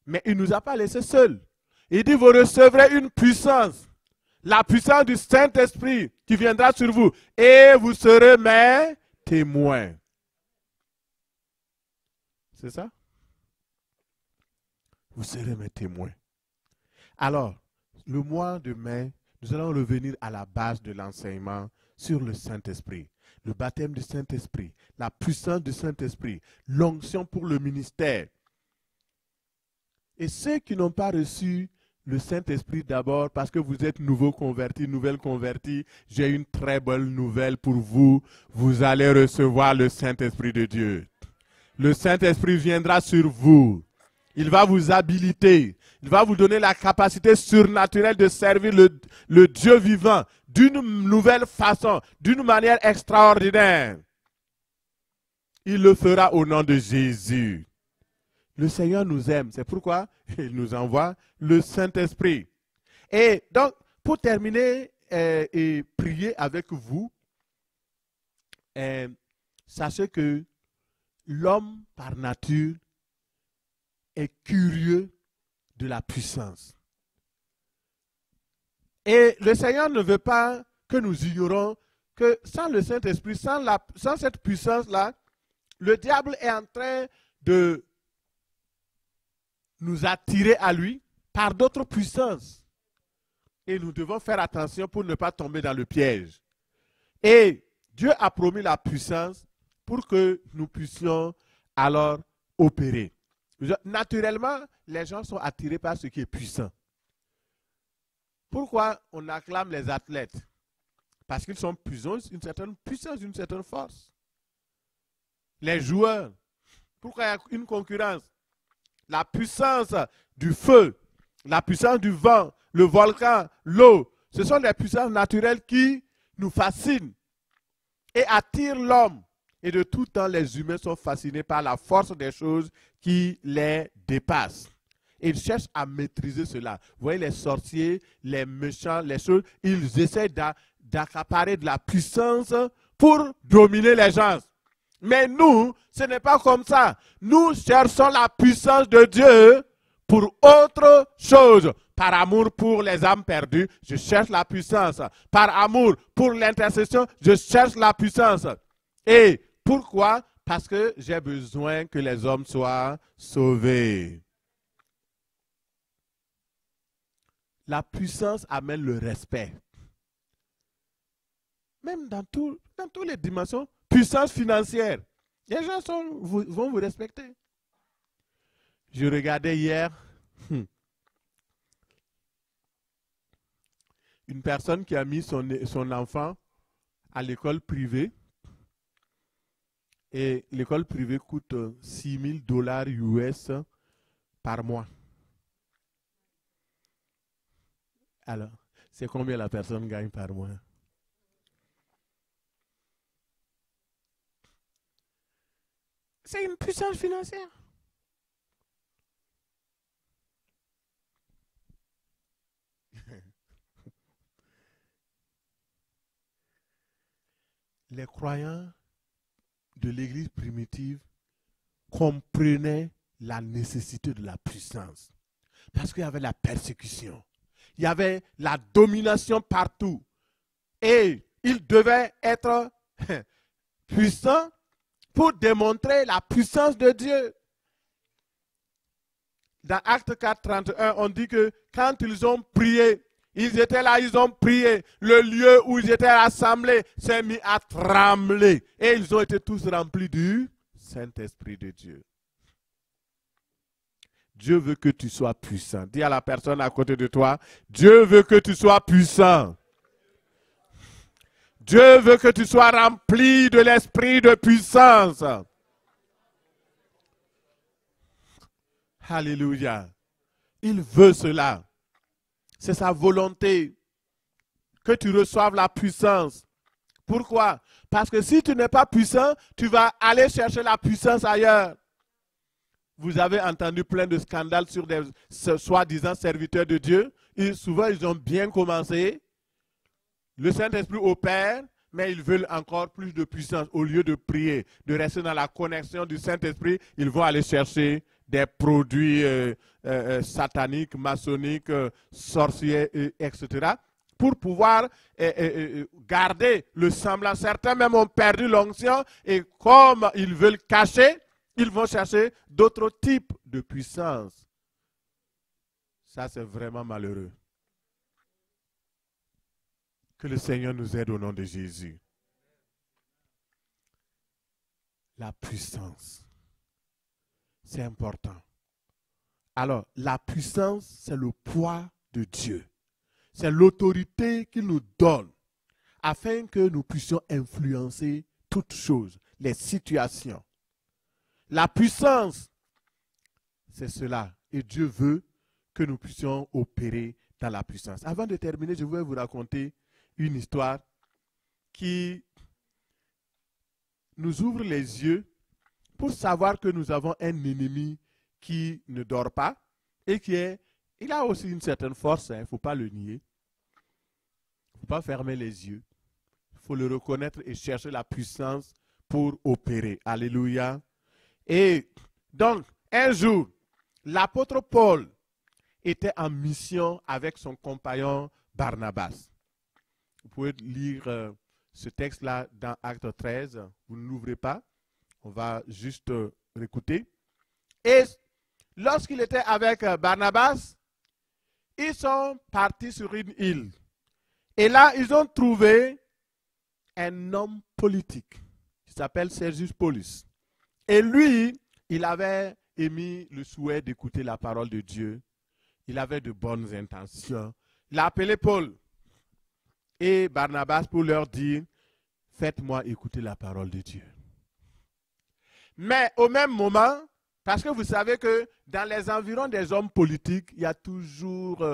Mais il ne nous a pas laissés seuls. Il dit, vous recevrez une puissance. La puissance du Saint-Esprit qui viendra sur vous. Et vous serez mes témoins. C'est ça? Vous serez mes témoins. Alors, le mois de mai, nous allons revenir à la base de l'enseignement sur le Saint-Esprit. Le baptême du Saint-Esprit, la puissance du Saint-Esprit, l'onction pour le ministère. Et ceux qui n'ont pas reçu le Saint-Esprit d'abord, parce que vous êtes nouveaux convertis, nouvelles convertis, j'ai une très bonne nouvelle pour vous. Vous allez recevoir le Saint-Esprit de Dieu. Le Saint-Esprit viendra sur vous. Il va vous habiliter. Il va vous donner la capacité surnaturelle de servir le Dieu vivant d'une nouvelle façon, d'une manière extraordinaire. Il le fera au nom de Jésus. Le Seigneur nous aime. C'est pourquoi il nous envoie le Saint-Esprit. Et donc, pour terminer et prier avec vous, sachez que l'homme par nature est curieux de la puissance. Et le Seigneur ne veut pas que nous ignorons que sans le Saint-Esprit, sans cette puissance-là, le diable est en train de nous attirer à lui par d'autres puissances. Et nous devons faire attention pour ne pas tomber dans le piège. Et Dieu a promis la puissance pour que nous puissions alors opérer. Naturellement, les gens sont attirés par ce qui est puissant. Pourquoi on acclame les athlètes? Parce qu'ils sont puissants, une certaine puissance, une certaine force. Les joueurs, pourquoi il y a une concurrence? La puissance du feu, la puissance du vent, le volcan, l'eau, ce sont des puissances naturelles qui nous fascinent et attirent l'homme. Et de tout temps, les humains sont fascinés par la force des choses qui les dépassent. Et ils cherchent à maîtriser cela. Vous voyez les sorciers, les méchants, les choses, ils essaient d'accaparer de la puissance pour dominer les gens. Mais nous, ce n'est pas comme ça. Nous cherchons la puissance de Dieu pour autre chose. Par amour pour les âmes perdues, je cherche la puissance. Par amour pour l'intercession, je cherche la puissance. Et pourquoi? Parce que j'ai besoin que les hommes soient sauvés. La puissance amène le respect. même dans toutes les dimensions, puissance financière. Les gens vont vous respecter. Je regardais hier une personne qui a mis son enfant à l'école privée. Et l'école privée coûte $6,000 US par mois. Alors, c'est combien la personne gagne par mois? C'est une puissance financière. Les croyants de l'église primitive comprenaient la nécessité de la puissance. Parce qu'il y avait la persécution. Il y avait la domination partout. Et ils devaient être puissants pour démontrer la puissance de Dieu. Dans Actes 4, 31, on dit que quand ils ont prié, ils étaient là, ils ont prié. Le lieu où ils étaient rassemblés s'est mis à trembler. Et ils ont été tous remplis du Saint-Esprit de Dieu. Dieu veut que tu sois puissant. Dis à la personne à côté de toi, Dieu veut que tu sois puissant. Dieu veut que tu sois rempli de l'esprit de puissance. Alléluia. Il veut cela. C'est sa volonté que tu reçoives la puissance. Pourquoi? Parce que si tu n'es pas puissant, tu vas aller chercher la puissance ailleurs. Vous avez entendu plein de scandales sur des soi-disant serviteurs de Dieu. Et souvent, ils ont bien commencé. Le Saint-Esprit opère, mais ils veulent encore plus de puissance. Au lieu de prier, de rester dans la connexion du Saint-Esprit, ils vont aller chercher des produits sataniques, maçonniques, sorciers, etc. pour pouvoir garder le semblant. Certains même ont perdu l'onction et comme ils veulent cacher, ils vont chercher d'autres types de puissance. Ça, c'est vraiment malheureux. Que le Seigneur nous aide au nom de Jésus. La puissance, c'est important. Alors, la puissance, c'est le poids de Dieu. C'est l'autorité qu'il nous donne afin que nous puissions influencer toutes choses, les situations. La puissance, c'est cela. Et Dieu veut que nous puissions opérer dans la puissance. Avant de terminer, je vais vous raconter une histoire qui nous ouvre les yeux pour savoir que nous avons un ennemi qui ne dort pas et il a aussi une certaine force, il ne faut pas le nier. Il ne faut pas fermer les yeux. Il faut le reconnaître et chercher la puissance pour opérer. Alléluia. Et donc, un jour, l'apôtre Paul était en mission avec son compagnon Barnabas. Vous pouvez lire ce texte-là dans Acte 13. Vous ne l'ouvrez pas. On va juste l'écouter. Et lorsqu'il était avec Barnabas, ils sont partis sur une île. Et là, ils ont trouvé un homme politique qui s'appelle Sergius Paulus. Et lui, il avait émis le souhait d'écouter la parole de Dieu. Il avait de bonnes intentions. Il a appelé Paul et Barnabas pour leur dire, faites-moi écouter la parole de Dieu. Mais au même moment, parce que vous savez que dans les environs des hommes politiques, il y a toujours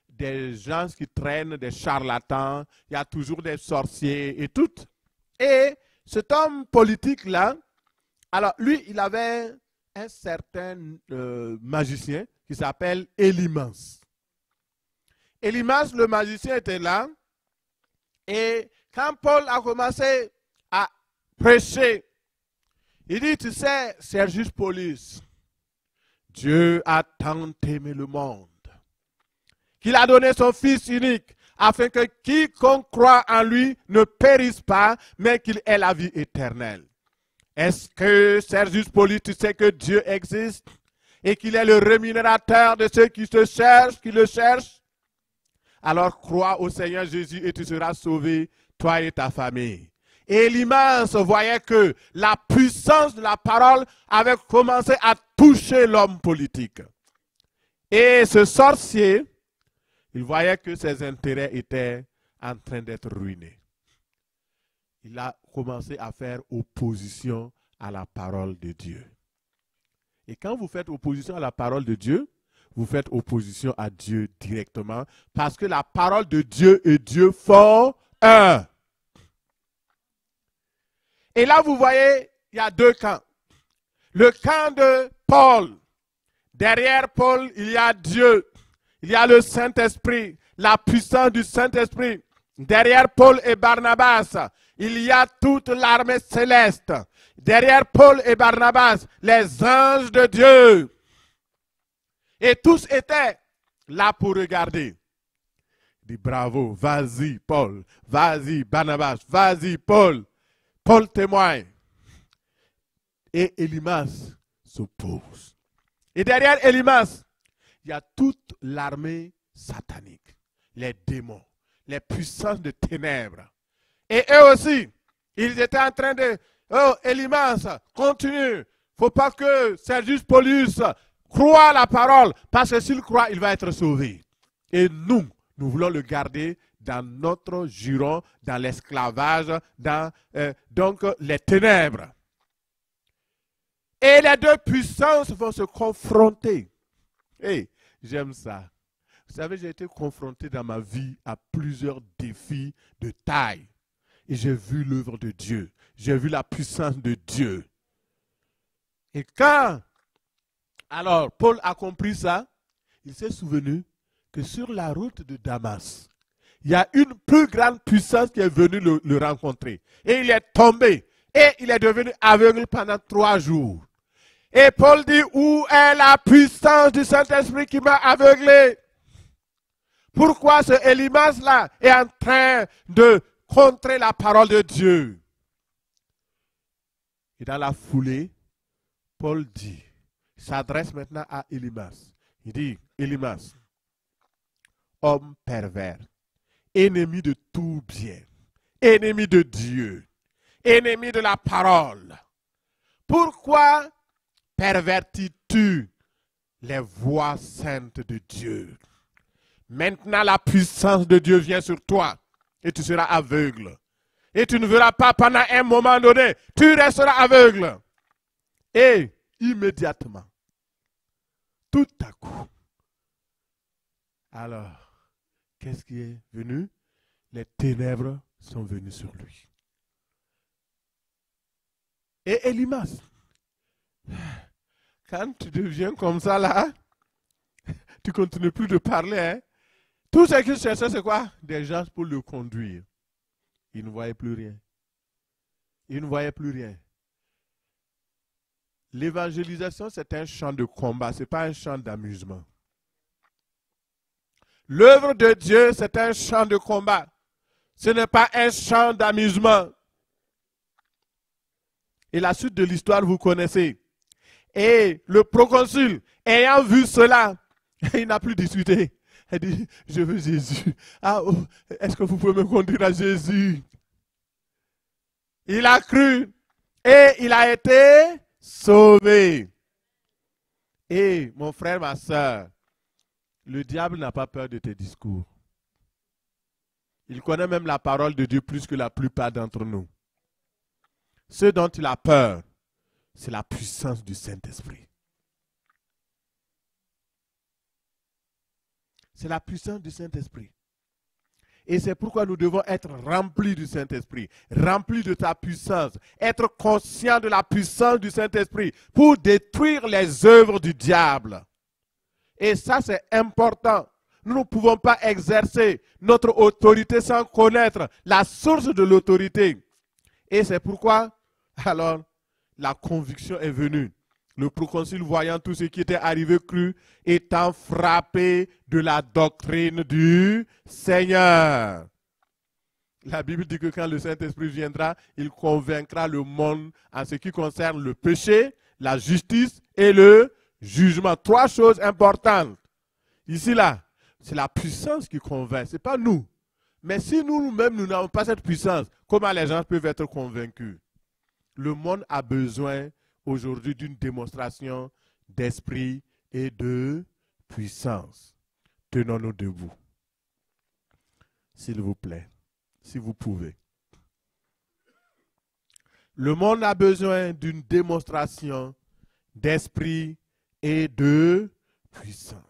des gens qui traînent, des charlatans, il y a toujours des sorciers et tout. Et cet homme politique-là, alors lui, il avait un certain magicien qui s'appelle Élymas. Élymas, le magicien, était là. Et quand Paul a commencé à prêcher, il dit, tu sais, Sergius Paulus, Dieu a tant aimé le monde qu'il a donné son Fils unique afin que quiconque croit en lui ne périsse pas, mais qu'il ait la vie éternelle. Est-ce que, Sergius Paulus, tu sais que Dieu existe et qu'il est le rémunérateur de ceux qui le cherchent? Alors crois au Seigneur Jésus et tu seras sauvé, toi et ta famille. Et Élymas voyait que la puissance de la parole avait commencé à toucher l'homme politique. Et ce sorcier, il voyait que ses intérêts étaient en train d'être ruinés. Il a commencé à faire opposition à la parole de Dieu. Et quand vous faites opposition à la parole de Dieu, vous faites opposition à Dieu directement, parce que la parole de Dieu et Dieu font un. Et là, vous voyez, il y a deux camps. Le camp de Paul. Derrière Paul, il y a Dieu. Il y a le Saint-Esprit, la puissance du Saint-Esprit. Derrière Paul et Barnabas, il y a toute l'armée céleste. Derrière Paul et Barnabas, les anges de Dieu. Et tous étaient là pour regarder. Il dit bravo, vas-y Paul, vas-y Barnabas, vas-y Paul. Paul témoigne. Et Élymas s'oppose. Et derrière Élymas, il y a toute l'armée satanique, les démons, les puissances de ténèbres. Et eux aussi, ils étaient en train de, oh Élymas, continue. Il ne faut pas que Sergius Paulus croie la parole, parce que s'il croit, il va être sauvé. Et nous voulons le garder dans notre giron, dans l'esclavage, dans donc les ténèbres. Et les deux puissances vont se confronter. Hey, j'aime ça. Vous savez, j'ai été confronté dans ma vie à plusieurs défis de taille. Et j'ai vu l'œuvre de Dieu. J'ai vu la puissance de Dieu. Et quand, alors, Paul a compris ça, il s'est souvenu que sur la route de Damas, il y a une plus grande puissance qui est venue le rencontrer. Et il est tombé. Et il est devenu aveugle pendant 3 jours. Et Paul dit, où est la puissance du Saint-Esprit qui m'a aveuglé? Pourquoi ce Élymas-là est en train de contrer la parole de Dieu? Et dans la foulée, Paul dit, il s'adresse maintenant à Élymas. Il dit, Élymas, homme pervers, ennemi de tout bien, ennemi de Dieu, ennemi de la parole. Pourquoi pervertis-tu les voies saintes de Dieu? Maintenant, la puissance de Dieu vient sur toi et tu seras aveugle. Et tu ne verras pas pendant un moment donné, tu resteras aveugle. Et immédiatement, tout à coup, alors, qu'est-ce qui est venu? Les ténèbres sont venues sur lui. Et Élymas, quand tu deviens comme ça là, tu ne continues plus de parler. Hein? Tout ce qu'il cherchait, c'est quoi? Des gens pour le conduire. Il ne voyait plus rien. Il ne voyait plus rien. L'évangélisation, c'est un champ de combat, ce n'est pas un champ d'amusement. L'œuvre de Dieu, c'est un champ de combat. Ce n'est pas un champ d'amusement. Et la suite de l'histoire, vous connaissez. Et le proconsul, ayant vu cela, il n'a plus discuté. Il dit, je veux Jésus. Ah, oh, est-ce que vous pouvez me conduire à Jésus? Il a cru et il a été sauvé. Et mon frère, ma soeur, le diable n'a pas peur de tes discours. Il connaît même la parole de Dieu plus que la plupart d'entre nous. Ce dont il a peur, c'est la puissance du Saint-Esprit. C'est la puissance du Saint-Esprit. Et c'est pourquoi nous devons être remplis du Saint-Esprit, remplis de ta puissance, être conscients de la puissance du Saint-Esprit pour détruire les œuvres du diable. Et ça, c'est important. Nous ne pouvons pas exercer notre autorité sans connaître la source de l'autorité. Et c'est pourquoi, alors, la conviction est venue. Le proconsul, voyant tout ce qui était arrivé, crut, étant frappé de la doctrine du Seigneur. La Bible dit que quand le Saint-Esprit viendra, il convaincra le monde en ce qui concerne le péché, la justice et le jugement. 3 choses importantes. Ici, là, c'est la puissance qui convainc, ce n'est pas nous. Mais si nous-mêmes, nous n'avons pas cette puissance, comment les gens peuvent être convaincus? Le monde a besoin aujourd'hui d'une démonstration d'esprit et de puissance. Tenons-nous debout. S'il vous plaît, si vous pouvez. Le monde a besoin d'une démonstration d'esprit et de puissance.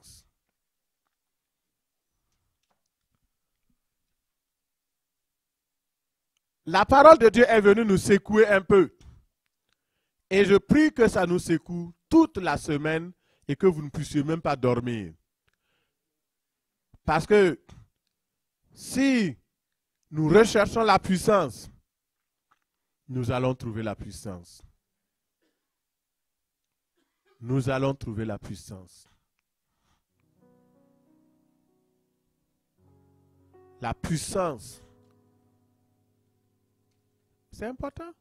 La parole de Dieu est venue nous secouer un peu. Et je prie que ça nous secoue toute la semaine et que vous ne puissiez même pas dormir. Parce que si nous recherchons la puissance, nous allons trouver la puissance. Nous allons trouver la puissance. La puissance, c'est important.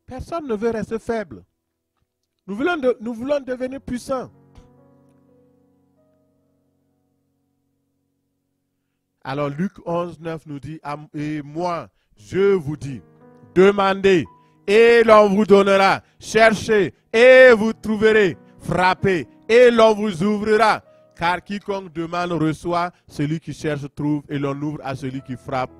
Personne ne veut rester faible. Nous voulons devenir puissants. Alors Luc 11, 9 nous dit, et moi, je vous dis, demandez et l'on vous donnera, cherchez et vous trouverez, frappez et l'on vous ouvrira. Car quiconque demande reçoit, celui qui cherche trouve et l'on ouvre à celui qui frappe.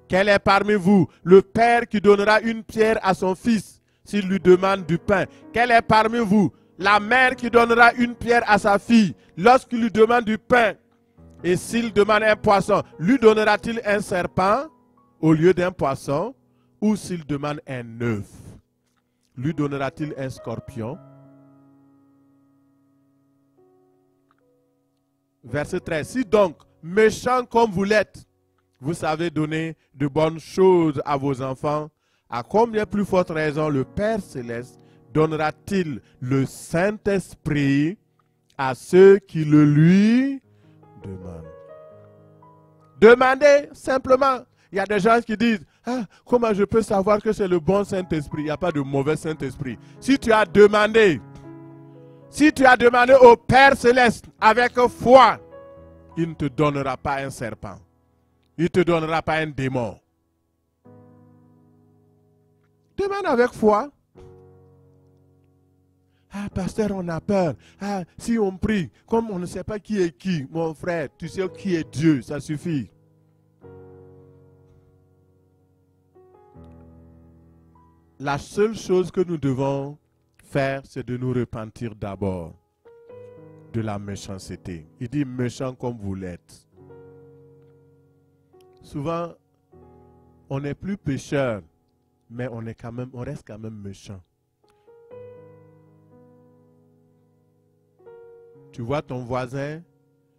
Quel est parmi vous le père qui donnera une pierre à son fils s'il lui demande du pain? Quel est parmi vous la mère qui donnera une pierre à sa fille lorsqu'il lui demande du pain? Et s'il demande un poisson, lui donnera-t-il un serpent au lieu d'un poisson? Ou s'il demande un œuf, lui donnera-t-il un scorpion? Verset 13. Si donc, méchants comme vous l'êtes, vous savez donner de bonnes choses à vos enfants, à combien plus forte raison le Père Céleste donnera-t-il le Saint-Esprit à ceux qui le lui demandent? Demandez simplement. Il y a des gens qui disent, ah, comment je peux savoir que c'est le bon Saint-Esprit? Il n'y a pas de mauvais Saint-Esprit. Si tu as demandé au Père Céleste avec foi, il ne te donnera pas un serpent. Il ne te donnera pas un démon. Demande avec foi. Ah, pasteur, on a peur. Ah, si on prie, comme on ne sait pas qui est qui, mon frère, tu sais qui est Dieu, ça suffit. La seule chose que nous devons faire, c'est de nous repentir d'abord de la méchanceté. Il dit méchant comme vous l'êtes. Souvent, on n'est plus pécheur, mais on reste quand même méchant. Tu vois ton voisin,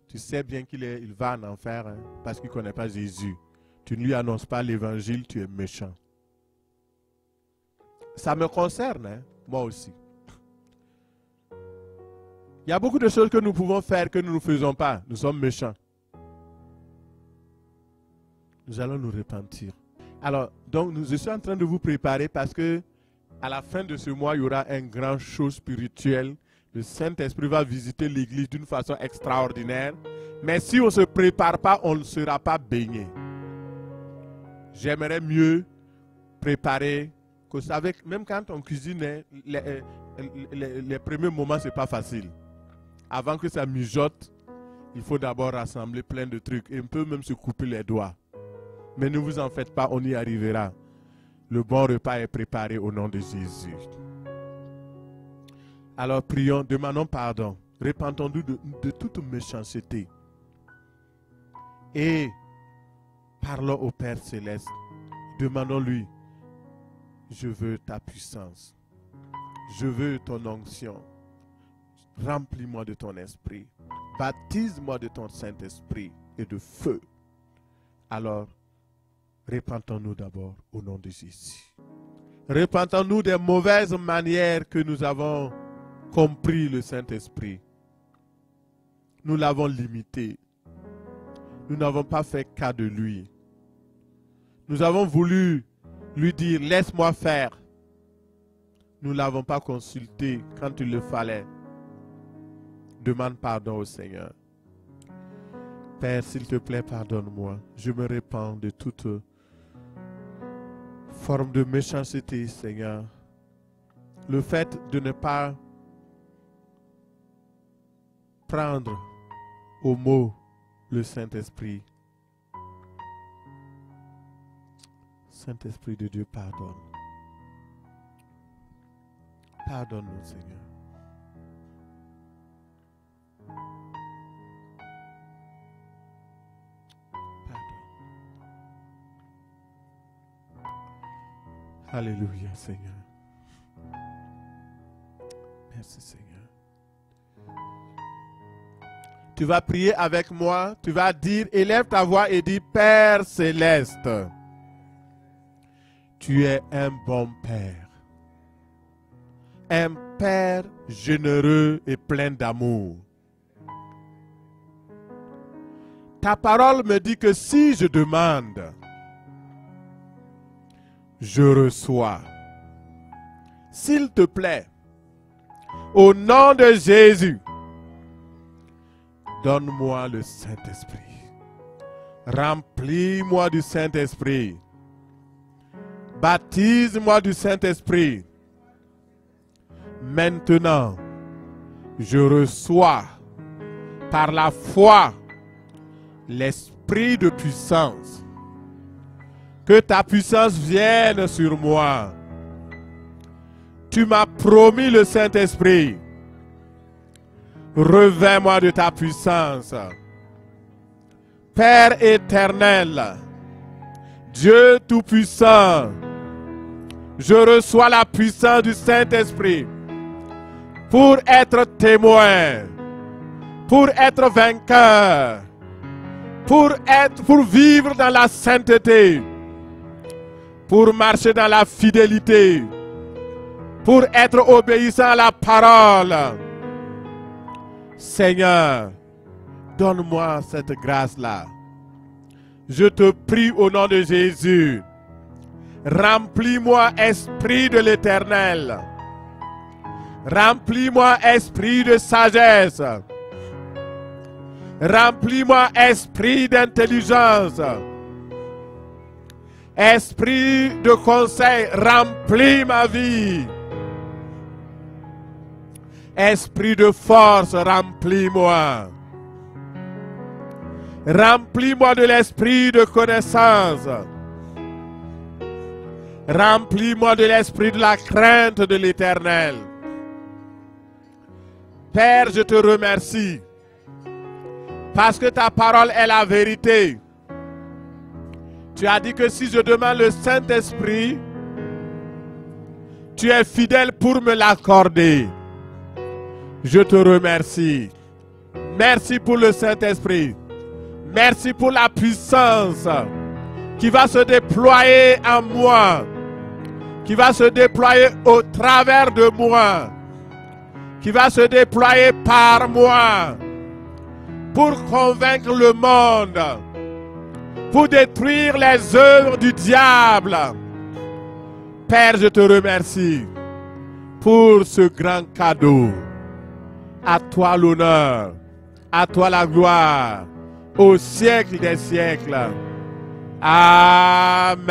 tu sais bien il va en enfer hein, parce qu'il ne connaît pas Jésus. Tu ne lui annonces pas l'évangile, tu es méchant. Ça me concerne, hein, moi aussi. Il y a beaucoup de choses que nous pouvons faire que nous ne faisons pas. Nous sommes méchants. Nous allons nous repentir. Alors, donc, je suis en train de vous préparer parce que à la fin de ce mois, il y aura un grand show spirituel. Le Saint-Esprit va visiter l'église d'une façon extraordinaire. Mais si on ne se prépare pas, on ne sera pas baigné. J'aimerais mieux préparer. Vous savez, même quand on cuisine, les premiers moments, ce n'est pas facile. Avant que ça mijote, il faut d'abord rassembler plein de trucs. Et on peut même se couper les doigts. Mais ne vous en faites pas, on y arrivera. Le bon repas est préparé au nom de Jésus. Alors prions, demandons pardon. Repentons-nous de toute méchanceté. Et parlons au Père Céleste. Demandons-lui, je veux ta puissance. Je veux ton onction. Remplis-moi de ton esprit. Baptise-moi de ton Saint-Esprit et de feu. Alors, repentons-nous d'abord au nom de Jésus. Repentons-nous des mauvaises manières que nous avons compris le Saint-Esprit. Nous l'avons limité. Nous n'avons pas fait cas de lui. Nous avons voulu lui dire, laisse-moi faire. Nous ne l'avons pas consulté quand il le fallait. Demande pardon au Seigneur. Père, s'il te plaît, pardonne-moi. Je me répands de toute forme de méchanceté, Seigneur. Le fait de ne pas prendre au mot le Saint-Esprit. Saint-Esprit de Dieu, pardonne. Pardonne-nous, Seigneur. Pardonne. Alléluia, Seigneur. Merci, Seigneur. Tu vas prier avec moi. Tu vas dire, élève ta voix et dis, Père céleste, tu es un bon Père. Un Père généreux et plein d'amour. Ta parole me dit que si je demande, je reçois. S'il te plaît, au nom de Jésus, donne-moi le Saint-Esprit. Remplis-moi du Saint-Esprit. Baptise-moi du Saint-Esprit. Maintenant, je reçois par la foi l'esprit de puissance. Que ta puissance vienne sur moi. Tu m'as promis le Saint-Esprit. Revêts-moi de ta puissance. Père éternel, Dieu tout-puissant, je reçois la puissance du Saint-Esprit pour être témoin, pour être vainqueur, pour vivre dans la sainteté, pour marcher dans la fidélité, pour être obéissant à la parole. Seigneur, donne-moi cette grâce-là. Je te prie au nom de Jésus. Remplis-moi, Esprit de l'Éternel. Remplis-moi, Esprit de sagesse. Remplis-moi, Esprit d'intelligence. Esprit de conseil, remplis ma vie. Esprit de force, remplis-moi. Remplis-moi de l'esprit de connaissance. Remplis-moi de l'esprit de la crainte de l'Éternel. Père, je te remercie parce que ta parole est la vérité. Tu as dit que si je demande le Saint-Esprit, tu es fidèle pour me l'accorder. Je te remercie. Merci pour le Saint-Esprit. Merci pour la puissance qui va se déployer en moi, qui va se déployer au travers de moi, qui va se déployer par moi pour convaincre le monde, pour détruire les œuvres du diable. Père, je te remercie pour ce grand cadeau. À toi l'honneur, à toi la gloire, au siècle des siècles. Amen.